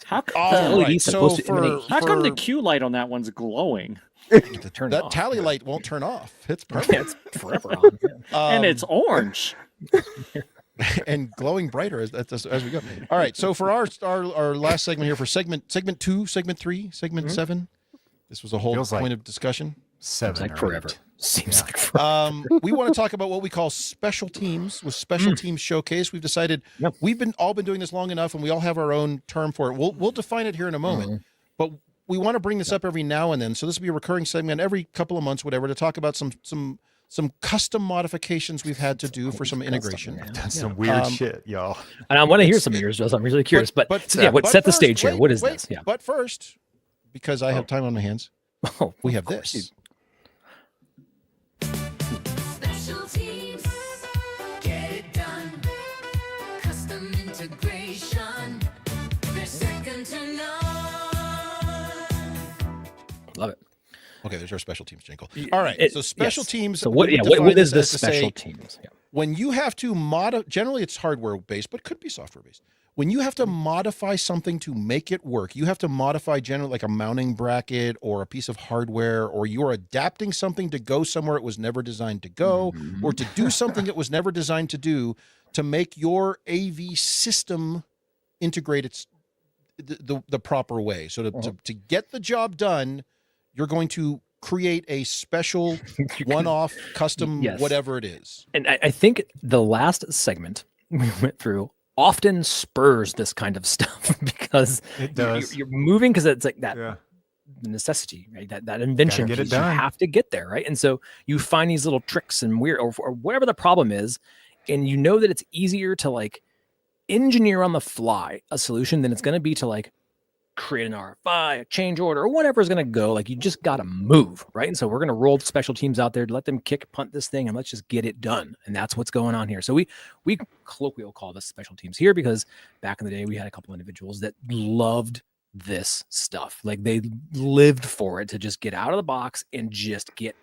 How, c- All LED right, is so supposed to for, emanate how come the for- Q light on that one's glowing? Turn it that off. tally light won't turn off. It's Yeah, perfect. it's forever on. Yeah. And it's orange. and glowing brighter as we go. All right, so for our last segment here, for segment 2, segment 3, segment 7, this was a whole Feels like point of discussion. 7 Seems like or forever. 8. Seems like forever. We want to talk about what we call special teams with special teams showcase. We've decided Yep. we've all been doing this long enough, and we all have our own term for it. We'll define it here in a moment, but we want to bring this up every now and then. So this will be a recurring segment every couple of months, whatever, to talk about some custom modifications we've had to do for some integration. That's some weird shit, y'all. And I want to hear some of yours, Justin. I'm really curious. But so, yeah, what but set the first- stage here? wait, What is wait, this? Yeah. But first, because I have time on my hands, Oh, we of have course this. Special teams, get it done. Love it. Okay, there's our special teams jingle. All right, so special Yes. teams. So what? we Yeah, define what is this this as to say special teams? Yeah. when you have to generally it's hardware based, but could be software based. When you have to modify something to make it work, you have to modify generally like a mounting bracket or a piece of hardware, or you're adapting something to go somewhere it was never designed to go, or to do something it was never designed to do, to make your AV system integrate its the proper way. So to get the job done, you're going to create a special one-off custom Yes. whatever it is. And I think the last segment we went through often spurs this kind of stuff because It does. you're moving because it's like that Yeah. necessity, right? That invention Gotta get it piece, done. you have to get there, right? And so you find these little tricks and weird or whatever the problem is, and you know that it's easier to like engineer on the fly a solution than it's going to be to like create an RFI, a change order, or whatever is going to go. Like you just got to move, right? And so we're going to roll the special teams out there to let them kick punt this thing and let's just get it done. And that's what's going on here. So we colloquially call this special teams here because back in the day we had a couple individuals that loved this stuff. Like they lived for it to just get out of the box and just get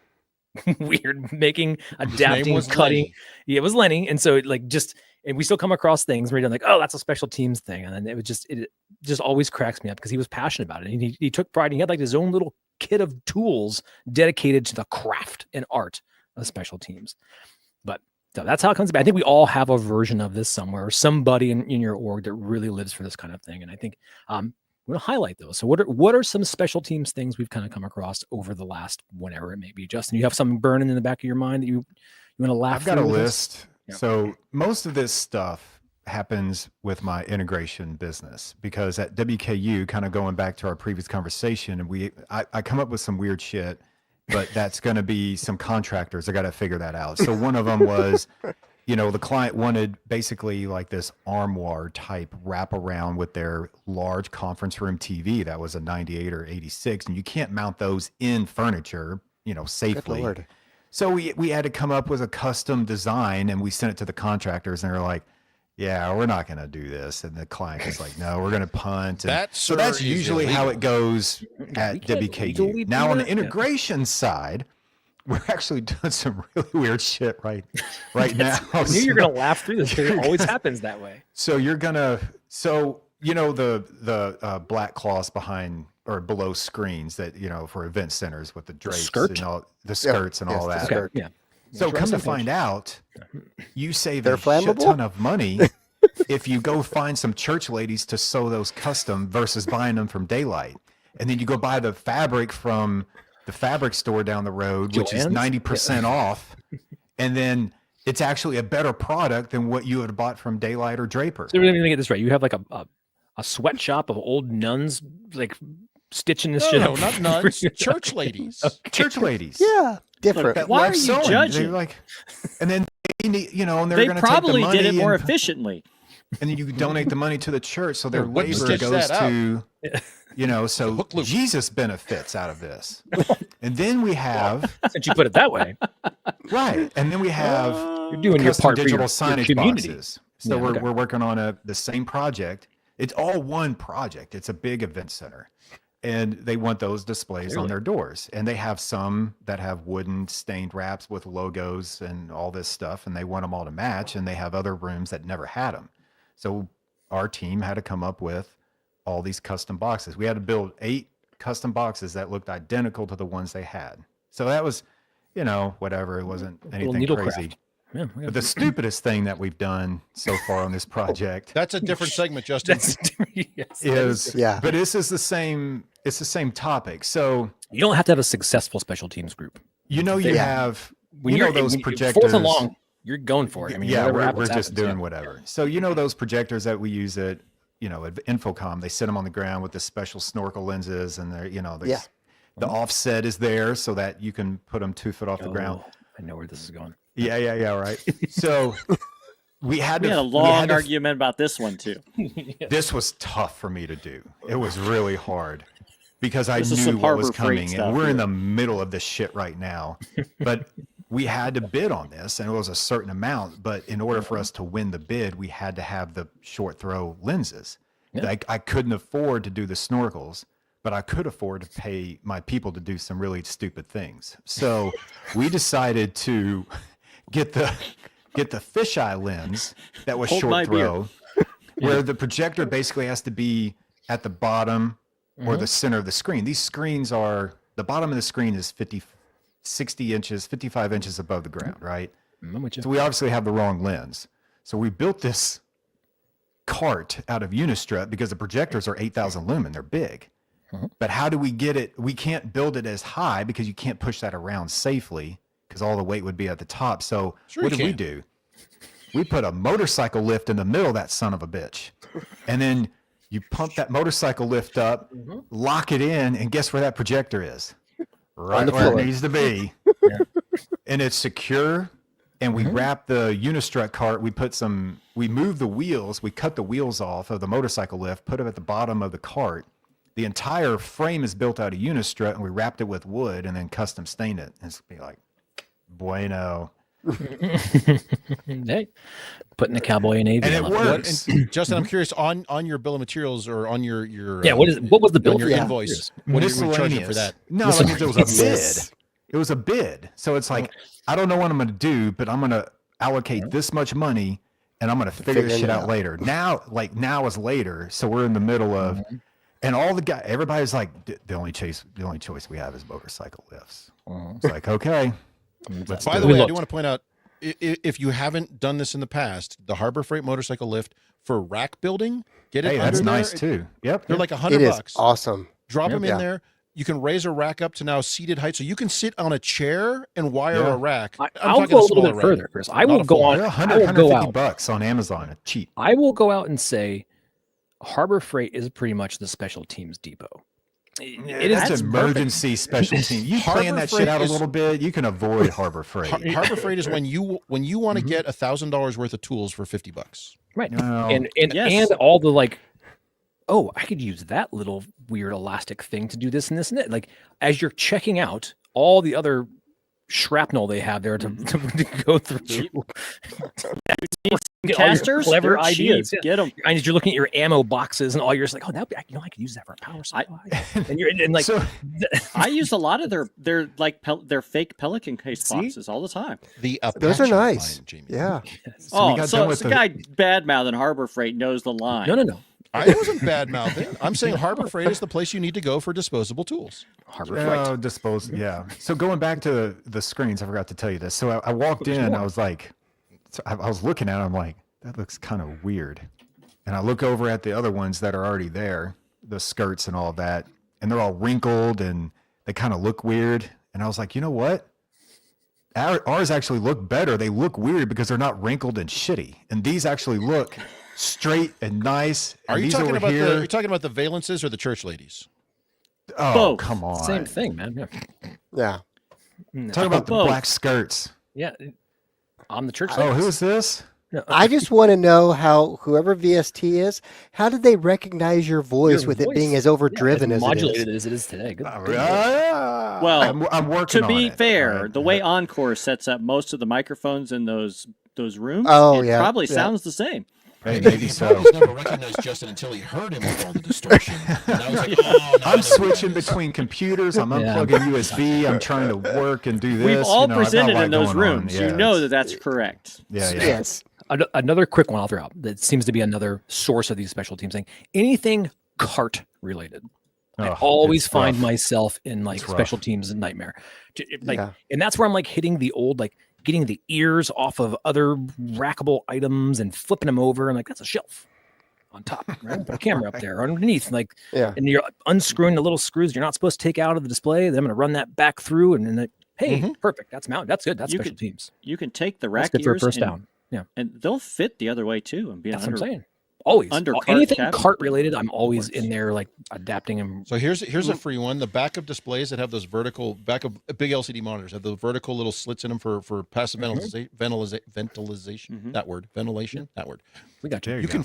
weird, making, adapting, was cutting. Lenny. Yeah, it was Lenny. And so it like just, and we still come across things where you're like, oh, that's a special teams thing. And then it just always cracks me up because he was passionate about it. And he took pride. He had like his own little kit of tools dedicated to the craft and art of special teams. But so that's how it comes about. I think we all have a version of this somewhere, or somebody in your org that really lives for this kind of thing. And I think we're going to highlight those. So what are some special teams things we've kind of come across over the last whenever it may be? Justin, you have something burning in the back of your mind that you want to laugh I've got a through with us? list. Yeah. So most of this stuff happens with my integration business because at WKU, kind of going back to our previous conversation, and I come up with some weird shit, but that's going to be some contractors. I got to figure that out. So one of them was, the client wanted basically like this armoire type wraparound with their large conference room TV. That was a 98 or 86, and you can't mount those in furniture, safely. Good Lord. So we had to come up with a custom design, and we sent it to the contractors, and they're like, "Yeah, we're not going to do this." And the client was like, "No, we're going to punt." And so that's usually how it goes at WKU. Now on the integration side, we're actually doing some really weird shit right now. I knew you were going to laugh through this because it always happens that way. So the black cloths behind or below screens that for event centers with the drapes skirt? and all the skirts and all the that. skirt. Yeah. So come to find out, you save They're a shit flammable? ton of money if you go find some church ladies to sew those custom versus buying them from Daylight. And then you go buy the fabric from the fabric store down the road, which is Joann's? 90% off. And then it's actually a better product than what you would have bought from Daylight or Draper. So let me get this right. You have like a sweatshop of old nuns like stitching this shit No, up. not nuns, church ladies. Church ladies. Yeah, different. that Why love are you sewing. judging? They're like, and then they need, and they're They going to probably take the money did it more and, efficiently. and then you donate the money to the church, so their Wouldn't labor stitch goes that to, so hook loop. Jesus benefits out of this. And then we have Since you put it that way, right, and then we have you're doing your custom part for digital your signage community. boxes. So Yeah, we're okay. we're working on the same project. It's all one project. It's a big event center. And they want those displays on Clearly. their doors. And they have some that have wooden stained wraps with logos and all this stuff. And they want them all to match. And they have other rooms that never had them. So our team had to come up with all these custom boxes. We had to build 8 custom boxes that looked identical to the ones they had. So that was, whatever. It wasn't Little anything needlecraft. crazy. Yeah, But the stupidest thing that we've done so far on this project That's a different segment, Justin. yes. is, Yeah. but this is the same, it's the same topic. So, You don't have to have a successful special teams group. you have, When you know you're those when you're projectors. fourth and long, you're going for it. I mean, yeah, whatever we're happens, just happens, doing yeah. whatever. So, those projectors that we use at, at Infocom, they sit them on the ground with the special snorkel lenses and they're, Yeah. the offset is there so that you can put them 2 foot off the ground. Oh, I know where this is going. Yeah, right. So we had We to, had a we long had to- argument about this one too. This was tough for me to do. It was really hard because I This is knew some what was Harbor Freight coming, stuff and we're in here. the middle of this shit right now. But we had to bid on this, and it was a certain amount. But in order for us to win the bid, we had to have the short throw lenses. Yeah. I couldn't afford to do the snorkels, but I could afford to pay my people to do some really stupid things. So we decided to get the fisheye lens that was Hold my short throw, where the projector basically has to be at the bottom or the center of the screen. These screens are, the bottom of the screen is 60 inches, 55 inches above the ground, right? So we obviously have the wrong lens. So we built this cart out of Unistrut because the projectors are 8,000 lumen. They're big. But how do we get it? We can't build it as high because you can't push that around safely because all the weight would be at the top. So what did we do? We put a motorcycle lift in the middle of that son of a bitch. And then you pump that motorcycle lift up, lock it in, and guess where that projector is? Right where it needs to be. And it's secure. And we wrap the Unistrut cart. We move the wheels. We cut the wheels off of the motorcycle lift, put them at the bottom of the cart. The entire frame is built out of Unistrut, and we wrapped it with wood and then custom stained it. And it's be like, bueno. Hey, putting the cowboy in AV. And it works. And Justin, I'm curious on your bill of materials or on your what was the bill on for your that? invoice? What did we charge you for that? No, it was a bid. It was a bid. So it's like, I don't know what I'm going to do, but I'm going to allocate this much money, and I'm going to figure this shit out later. Now is later, so we're in the middle of, and all the guys, everybody's like, the only choice we have is motorcycle lifts. It's like, okay. By the way, I do want to point out, if you haven't done this in the past, the Harbor Freight motorcycle lift for rack building, get it. Hey, that's nice too. Yep, they're like $100. It is awesome. Drop them in there. You can raise a rack up to now seated height, so you can sit on a chair and wire a rack. I'll go a little bit further, Chris. I will go on. $150 on Amazon, cheap. I will go out and say, Harbor Freight is pretty much the special teams depot. It's emergency special team. You plan that shit out a little bit, you can avoid Harbor Freight. Harbor Freight is when you want to get $1,000 worth of tools for $50. Right. No. And all the like, oh, I could use that little weird elastic thing to do this and this and that. Like, as you're checking out all the other shrapnel they have there to go through. Casters, clever ideas. Get them. And you're looking at your ammo boxes and all. You're just like, oh, that I could use that for a power supply. And like, so, I use a lot of their fake Pelican case boxes all the time. Those are nice. Line, Jamie. Yeah. So the guy bad mouthing Harbor Freight knows the line. No. I wasn't bad mouthing. I'm saying Harbor Freight is the place you need to go for disposable tools. Harbor Freight. Yeah. So going back to the screens, I forgot to tell you this. So I walked in, I was like, I was looking at it, I'm like, that looks kind of weird. And I look over at the other ones that are already there, the skirts and all that, and they're all wrinkled and they kind of look weird. And I was like, you know what? Ours actually look better. They look weird because they're not wrinkled and shitty. And these actually look straight and nice. Are and you these talking over about here, are you talking about the valences or the church ladies? Oh, Both. come on. Same thing, man. Yeah. Talk about the Both. black skirts. Yeah. I'm the church. Oh, who is this? No, I just want to know how whoever VST is, how did they recognize your voice with it being as overdriven as modulated it is? as it is today. Good. Well, I'm working To on be it. fair, Right. the way Encore sets up most of the microphones in those rooms, Oh, it yeah, probably yeah. sounds the same. Hey, maybe so. He's never recognized Justin until he heard him with all the distortion. And I was like, oh, no, I'm switching between computers. I'm Yeah. unplugging USB. I'm trying to work and do this. We've all I've got a presented lot in those going on. rooms. Yeah, You know it's- that's correct. Yeah, yeah. Yes. Another quick one I'll throw out that seems to be another source of these special teams thing. Anything cart related. I Oh, always it's find rough. myself in like It's rough. special teams nightmare. Like, Yeah. and that's where I'm like hitting the old, like getting the ears off of other rackable items and flipping them over. And like, that's a shelf on top, right? Put a camera up there or underneath, like, Yeah. and you're unscrewing the little screws you're not supposed to take out of the display. Then I'm going to run that back through and then, like, hey, perfect. That's mounted. That's good. That's You special could- teams. You can take the That's rack good for a ears first and, down. Yeah. and they'll fit the other way too and be That's under. what I'm saying. Always. under cart Anything cabinet. cart related, I'm always in there like adapting them. So here's a free one. The backup displays that have those vertical backup big LCD monitors have the vertical little slits in them for passive ventilation. That word, ventilation. That word. We got you. There You go. can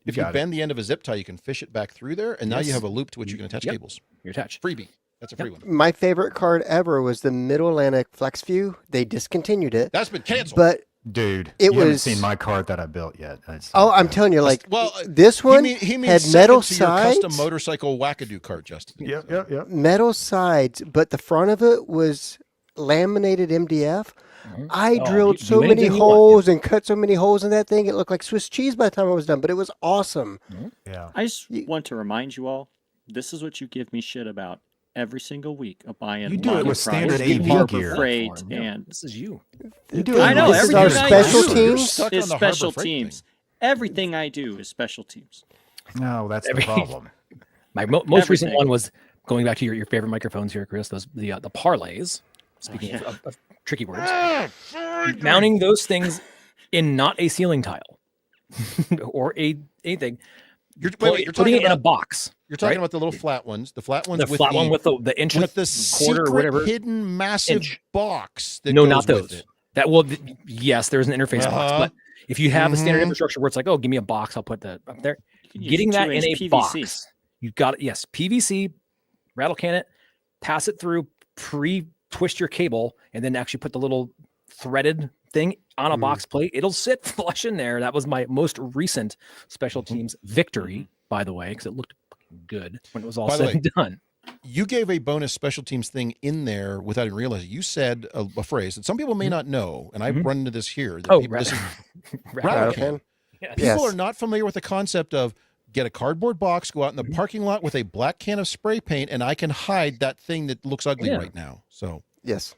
if you got it. bend the end of a zip tie, you can fish it back through there, and now you Yes. have a loop to which you can attach Yep. cables. You're attached. Freebie. That's a free one. My favorite card ever was the Middle Atlantic FlexView. They discontinued it, That's been canceled. but Dude, It you haven't was- seen my cart that I built yet. Oh, I'm telling you, like, Well, this one he means had second metal to your sides. custom motorcycle wackadoo cart, Justin. Yep. Metal sides, but the front of it was laminated MDF. I drilled do so many anything you want, holes and cut so many holes in that thing. It looked like Swiss cheese by the time I was done, but it was awesome. Yeah. I just want to remind you all, this is what you give me shit about every single week of buying. You do it with Monoprice, standard AV Harbor gear. Freight, Platform, yeah. and This is you. You do it. I know This is our everything I special do You're teams. stuck is on the Harbor special Freight teams. thing. Everything I do is special teams. No, that's the Every- problem. My most recent Everything. one was going back to your favorite microphones here, Chris. Those the parlays. Speaking yeah. of tricky words, mounting those things in not a ceiling tile or a anything. You're Putting talking it in a about box. you're talking right? about the little flat ones, the flat ones The with flat the one with the inch and with a the quarter or secret whatever. hidden massive inch. box that No, goes not with those. it. That will yes, there's an interface box, Uh-huh. but if you have a standard Mhm. infrastructure where it's like, oh, give me a box, I'll put that up there. You can use Getting that in 2-inch a PVC. box, you got it. Yes, PVC, rattle can it, pass it through, pre-twist your cable, and then actually put the little threaded thing on a box plate. It'll sit flush in there. That was my most recent special teams victory, by the way, because it looked fucking good when it was all By the said and done. You gave a bonus special teams thing in there without even realizing. You said a phrase that some people may not know, and I've run into this here. That Oh, people, this is rattle rattle can. can. Yes. People Yes. are not familiar with the concept of get a cardboard box, go out in the parking lot with a black can of spray paint, and I can hide that thing that looks ugly Yeah. right now. So Yes.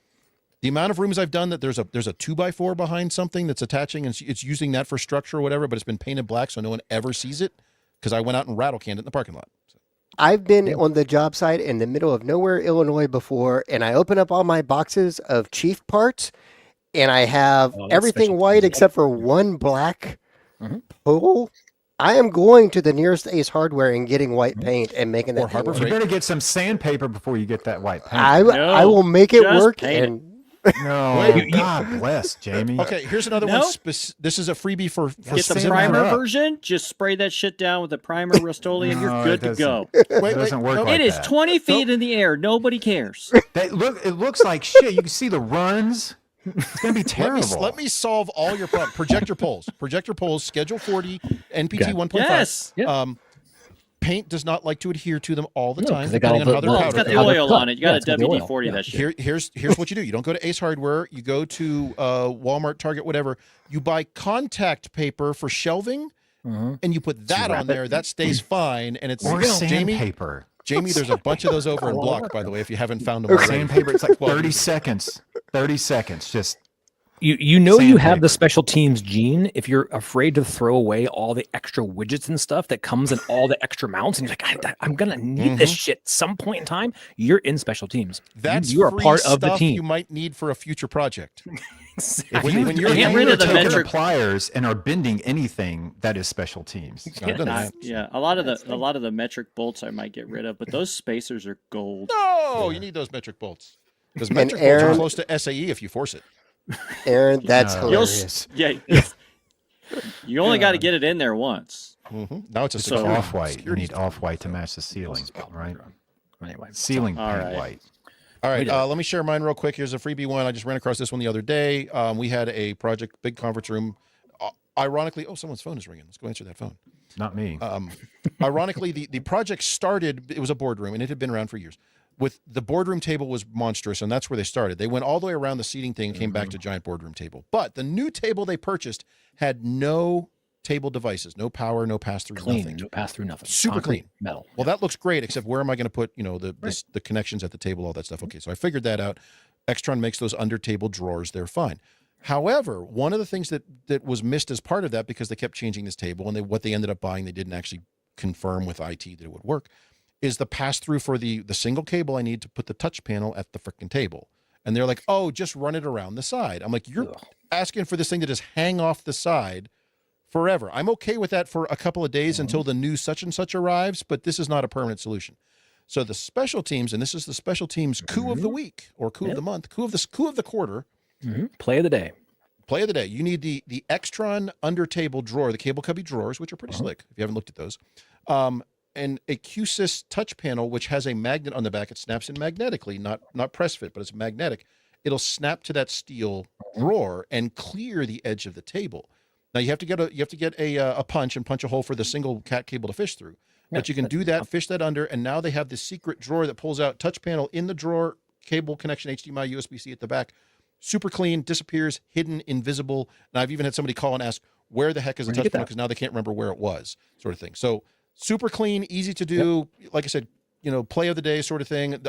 the amount of rooms I've done that there's a 2x4 behind something that's attaching and it's using that for structure or whatever, but it's been painted black so no one ever sees it because I went out and rattle canned it in the parking lot. So, I've been on the job site in the middle of nowhere, Illinois before, and I open up all my boxes of Chief parts, and I have Oh, that's everything special white teams. except for one black Mhm. pole. I am going to the nearest Ace Hardware and getting white paint and making that Or thing Harbor work. You Freight. better get some sandpaper before you get that white paint. I No, will make it just work. paint it. And No, Wait, God bless, Jamie. okay, here's another Nope. one. This is a freebie for Get the sand primer that up. version. Just spray that shit down with the primer Rust-Oleum, and No, you're it good to go. wait, It doesn't work nope. like It is that. 20 feet in the air. Nobody cares. It looks like shit. You can see the runs. It's gonna be terrible. Let me solve all your problems. Projector poles, Schedule 40, NPT Okay. 1.5. Yes. Yeah. Paint does not like to adhere to them all the No, time, 'cause they got depending all on how the- they're well, It's powdered. got the How they're oil cut. on it. You Yeah, got it's a got the oil. WD-40 Yeah. that shit. Here's what you do. You don't go to Ace Hardware. You go to Walmart, Target, whatever. You buy contact paper for shelving, and you put that wrap on it. there. That stays fine, and it's or Jamie. sandpaper. Jamie, there's a bunch of those over in Block, by the way. If you haven't found them Or already. sandpaper. It's like 12 30 years ago. seconds. 30 seconds. Just You know you have Sandpaper. the special teams gene if you're afraid to throw away all the extra widgets and stuff that comes in all the extra mounts, and you're like, I'm gonna need this shit some point in time. You're in special teams. That's you are free part of the stuff team. you might need for a future project. Exactly. When you're Get rid of the taking metric- pliers and are bending anything that is special teams. I've done that. Yeah, a lot of the metric bolts I might get rid of, but those spacers are gold. No, you need those metric bolts. Because And metric bolts are Aaron- close to SAE if you force it. Aaron, that's No. You'll hilarious. you only got to get it in there once. Now it's a So- security. Off-white. You security need off-white to match the ceiling, right? Anyway, Ceiling All paint right. white. All right, let me share mine real quick. Here's a freebie one. I just ran across this one the other day. We had a project, big conference room. Ironically, someone's phone is ringing. Let's go answer that phone. Not me. Ironically, the project started, it was a boardroom, and it had been around for years. With the boardroom table was monstrous, and that's where they started. They went all the way around the seating thing and came back to giant boardroom table. But the new table they purchased had no table devices, no power, no pass-through, clean, nothing. no pass through nothing. Super Concrete, clean. metal. Well, that looks great, except where am I going to put, the connections at the table, all that stuff. Okay, so I figured that out. Extron makes those under table drawers. They're fine. However, one of the things that was missed as part of that, because they kept changing this table, and what they ended up buying, they didn't actually confirm with IT that it would work, is the pass-through for the single cable I need to put the touch panel at the frickin' table. And they're like, oh, just run it around the side. I'm like, you're asking for this thing to just hang off the side forever. I'm okay with that for a couple of days until the new such and such arrives, but this is not a permanent solution. So the special teams, and this is the special teams coup of the week, or coup of the month, coup of the quarter, Play of the day. play of the day. You need the Extron under table drawer, the cable cubby drawers, which are pretty slick if you haven't looked at those. And a QSys touch panel, which has a magnet on the back. It snaps in magnetically, not press fit, but it's magnetic. It'll snap to that steel drawer and clear the edge of the table. Now you have to get a punch and punch a hole for the single cat cable to fish through. But you can do that, fish that under, and now they have this secret drawer that pulls out, touch panel in the drawer, cable connection, HDMI, USB-C at the back. Super clean, disappears, hidden, invisible. And I've even had somebody call and ask, where the heck is the touch panel? Because now they can't remember where it was, sort of thing. So super clean, easy to do. Like I said, play of the day sort of thing.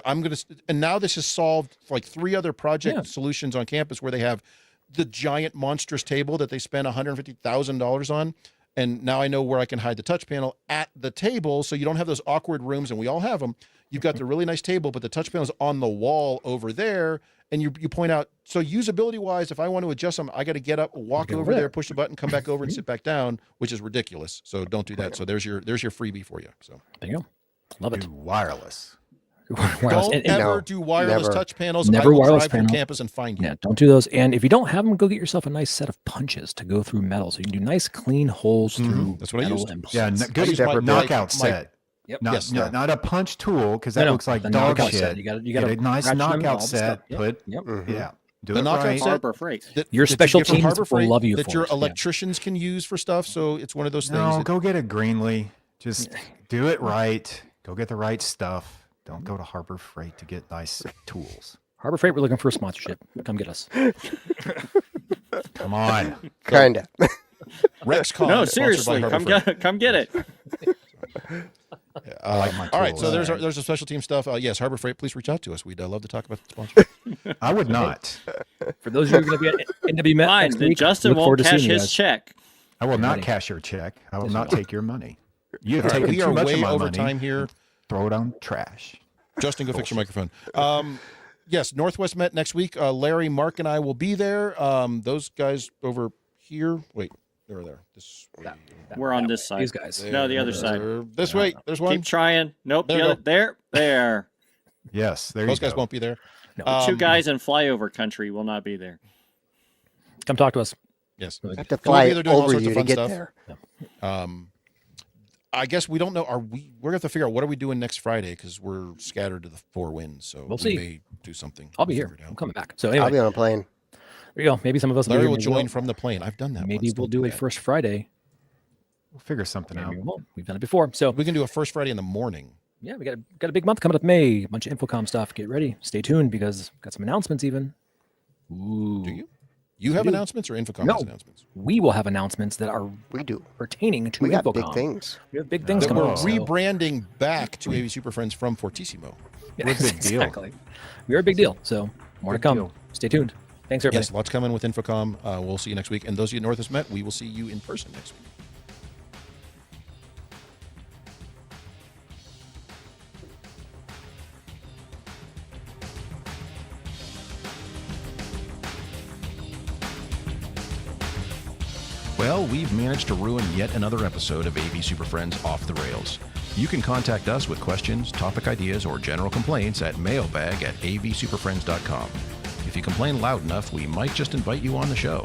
And now this has solved like 3 other project solutions on campus where they have the giant monstrous table that they spent $150,000 on. And now I know where I can hide the touch panel at the table, so you don't have those awkward rooms, and we all have them. You've got the really nice table, but the touch panel is on the wall over there, and you point out, so usability-wise, if I want to adjust them, I got to get up, walk over there, push the button, come back over, and sit back down, which is ridiculous. So don't do that. So there's your freebie for you. So there you go. Love it. Do wireless. Don't ever do wireless touch panels. Never I will wireless drive through campus and find you. Yeah, don't do those. And if you don't have them, go get yourself a nice set of punches to go through metal, so you can do nice, clean holes through. That's what I used. Yeah, good knockout set. Yep. Not, not a punch tool, because that looks like dog shit. You got a nice knockout set. Put yeah. Do the it knockout right. set Harbor Freight. Your special teams will love you that for your it. electricians can use for stuff. So it's one of those things. No, go get a Greenlee. Just do it right. Go get the right stuff. Don't go to Harbor Freight to get nice tools. Harbor Freight, we're looking for a sponsorship. Come get us. Come on. Kinda. RexCon. No, seriously, come get it. I like my all right, tools. so there's a special team stuff. Yes, Harbor Freight, please reach out to us. We'd love to talk about the sponsor. I would not. For those of you who are going to be at NW Met Fine, next then week, Justin look forward won't to cash seeing you his guys. check. I will not cash your check. I will not take your money. You have All right, taken we too are much way of my over money. time here. Throw it on trash. Justin, go fix your microphone. Yes, Northwest Met next week. Larry, Mark, and I will be there. Those guys over here. Wait, they're there. This way. We're on this side. These guys. No, the other side. This way. There's one. Keep trying. Nope. There The you other, there. Yes, there Those you guys go. won't be there. No. 2 guys in flyover country will not be there. Come talk to us. Yes. I have to We'll fly be there doing all over sorts you of to fun get stuff. there. I guess we don't know. We're gonna have to figure out what are we doing next Friday because we're scattered to the 4 winds. So We'll we see. may do something. I'll be We'll here. figure it I'm out. coming back. So I'll anyway, be on a plane. there you go. Maybe some of us Larry will will be here, join maybe we from the plane. I've done that. won't. Maybe once. we'll Don't do a that. first Friday. We'll figure something out. Maybe we won't. We've done it before. So We can do a first Friday in the morning. yeah, we got a big month coming up May. A bunch of Infocom stuff. Get ready. Stay tuned because we've got some announcements even. Ooh. Do you? You have announcements or Infocom No. has announcements? We will have announcements that are We do. pertaining to We got Infocom. big things. We have big things That coming we're up. so- rebranding back to AV Super Friends from Fortissimo. Yeah, We're a big deal. exactly. We're a big deal. So more to Big come. deal. Stay tuned. Thanks, everybody. Yes, lots coming with Infocom. We'll see you next week. And those of you at Northwest Met, we will see you in person next week. Well, we've managed to ruin yet another episode of AV Super Friends Off the Rails. You can contact us with questions, topic ideas, or general complaints at mailbag@avsuperfriends.com. If you complain loud enough, we might just invite you on the show.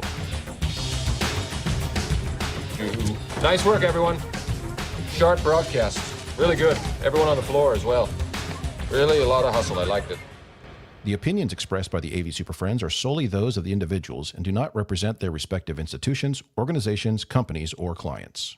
Nice work, everyone. Sharp broadcast. Really good. Everyone on the floor as well. Really a lot of hustle. I liked it. The opinions expressed by the AV Super Friends are solely those of the individuals and do not represent their respective institutions, organizations, companies, or clients.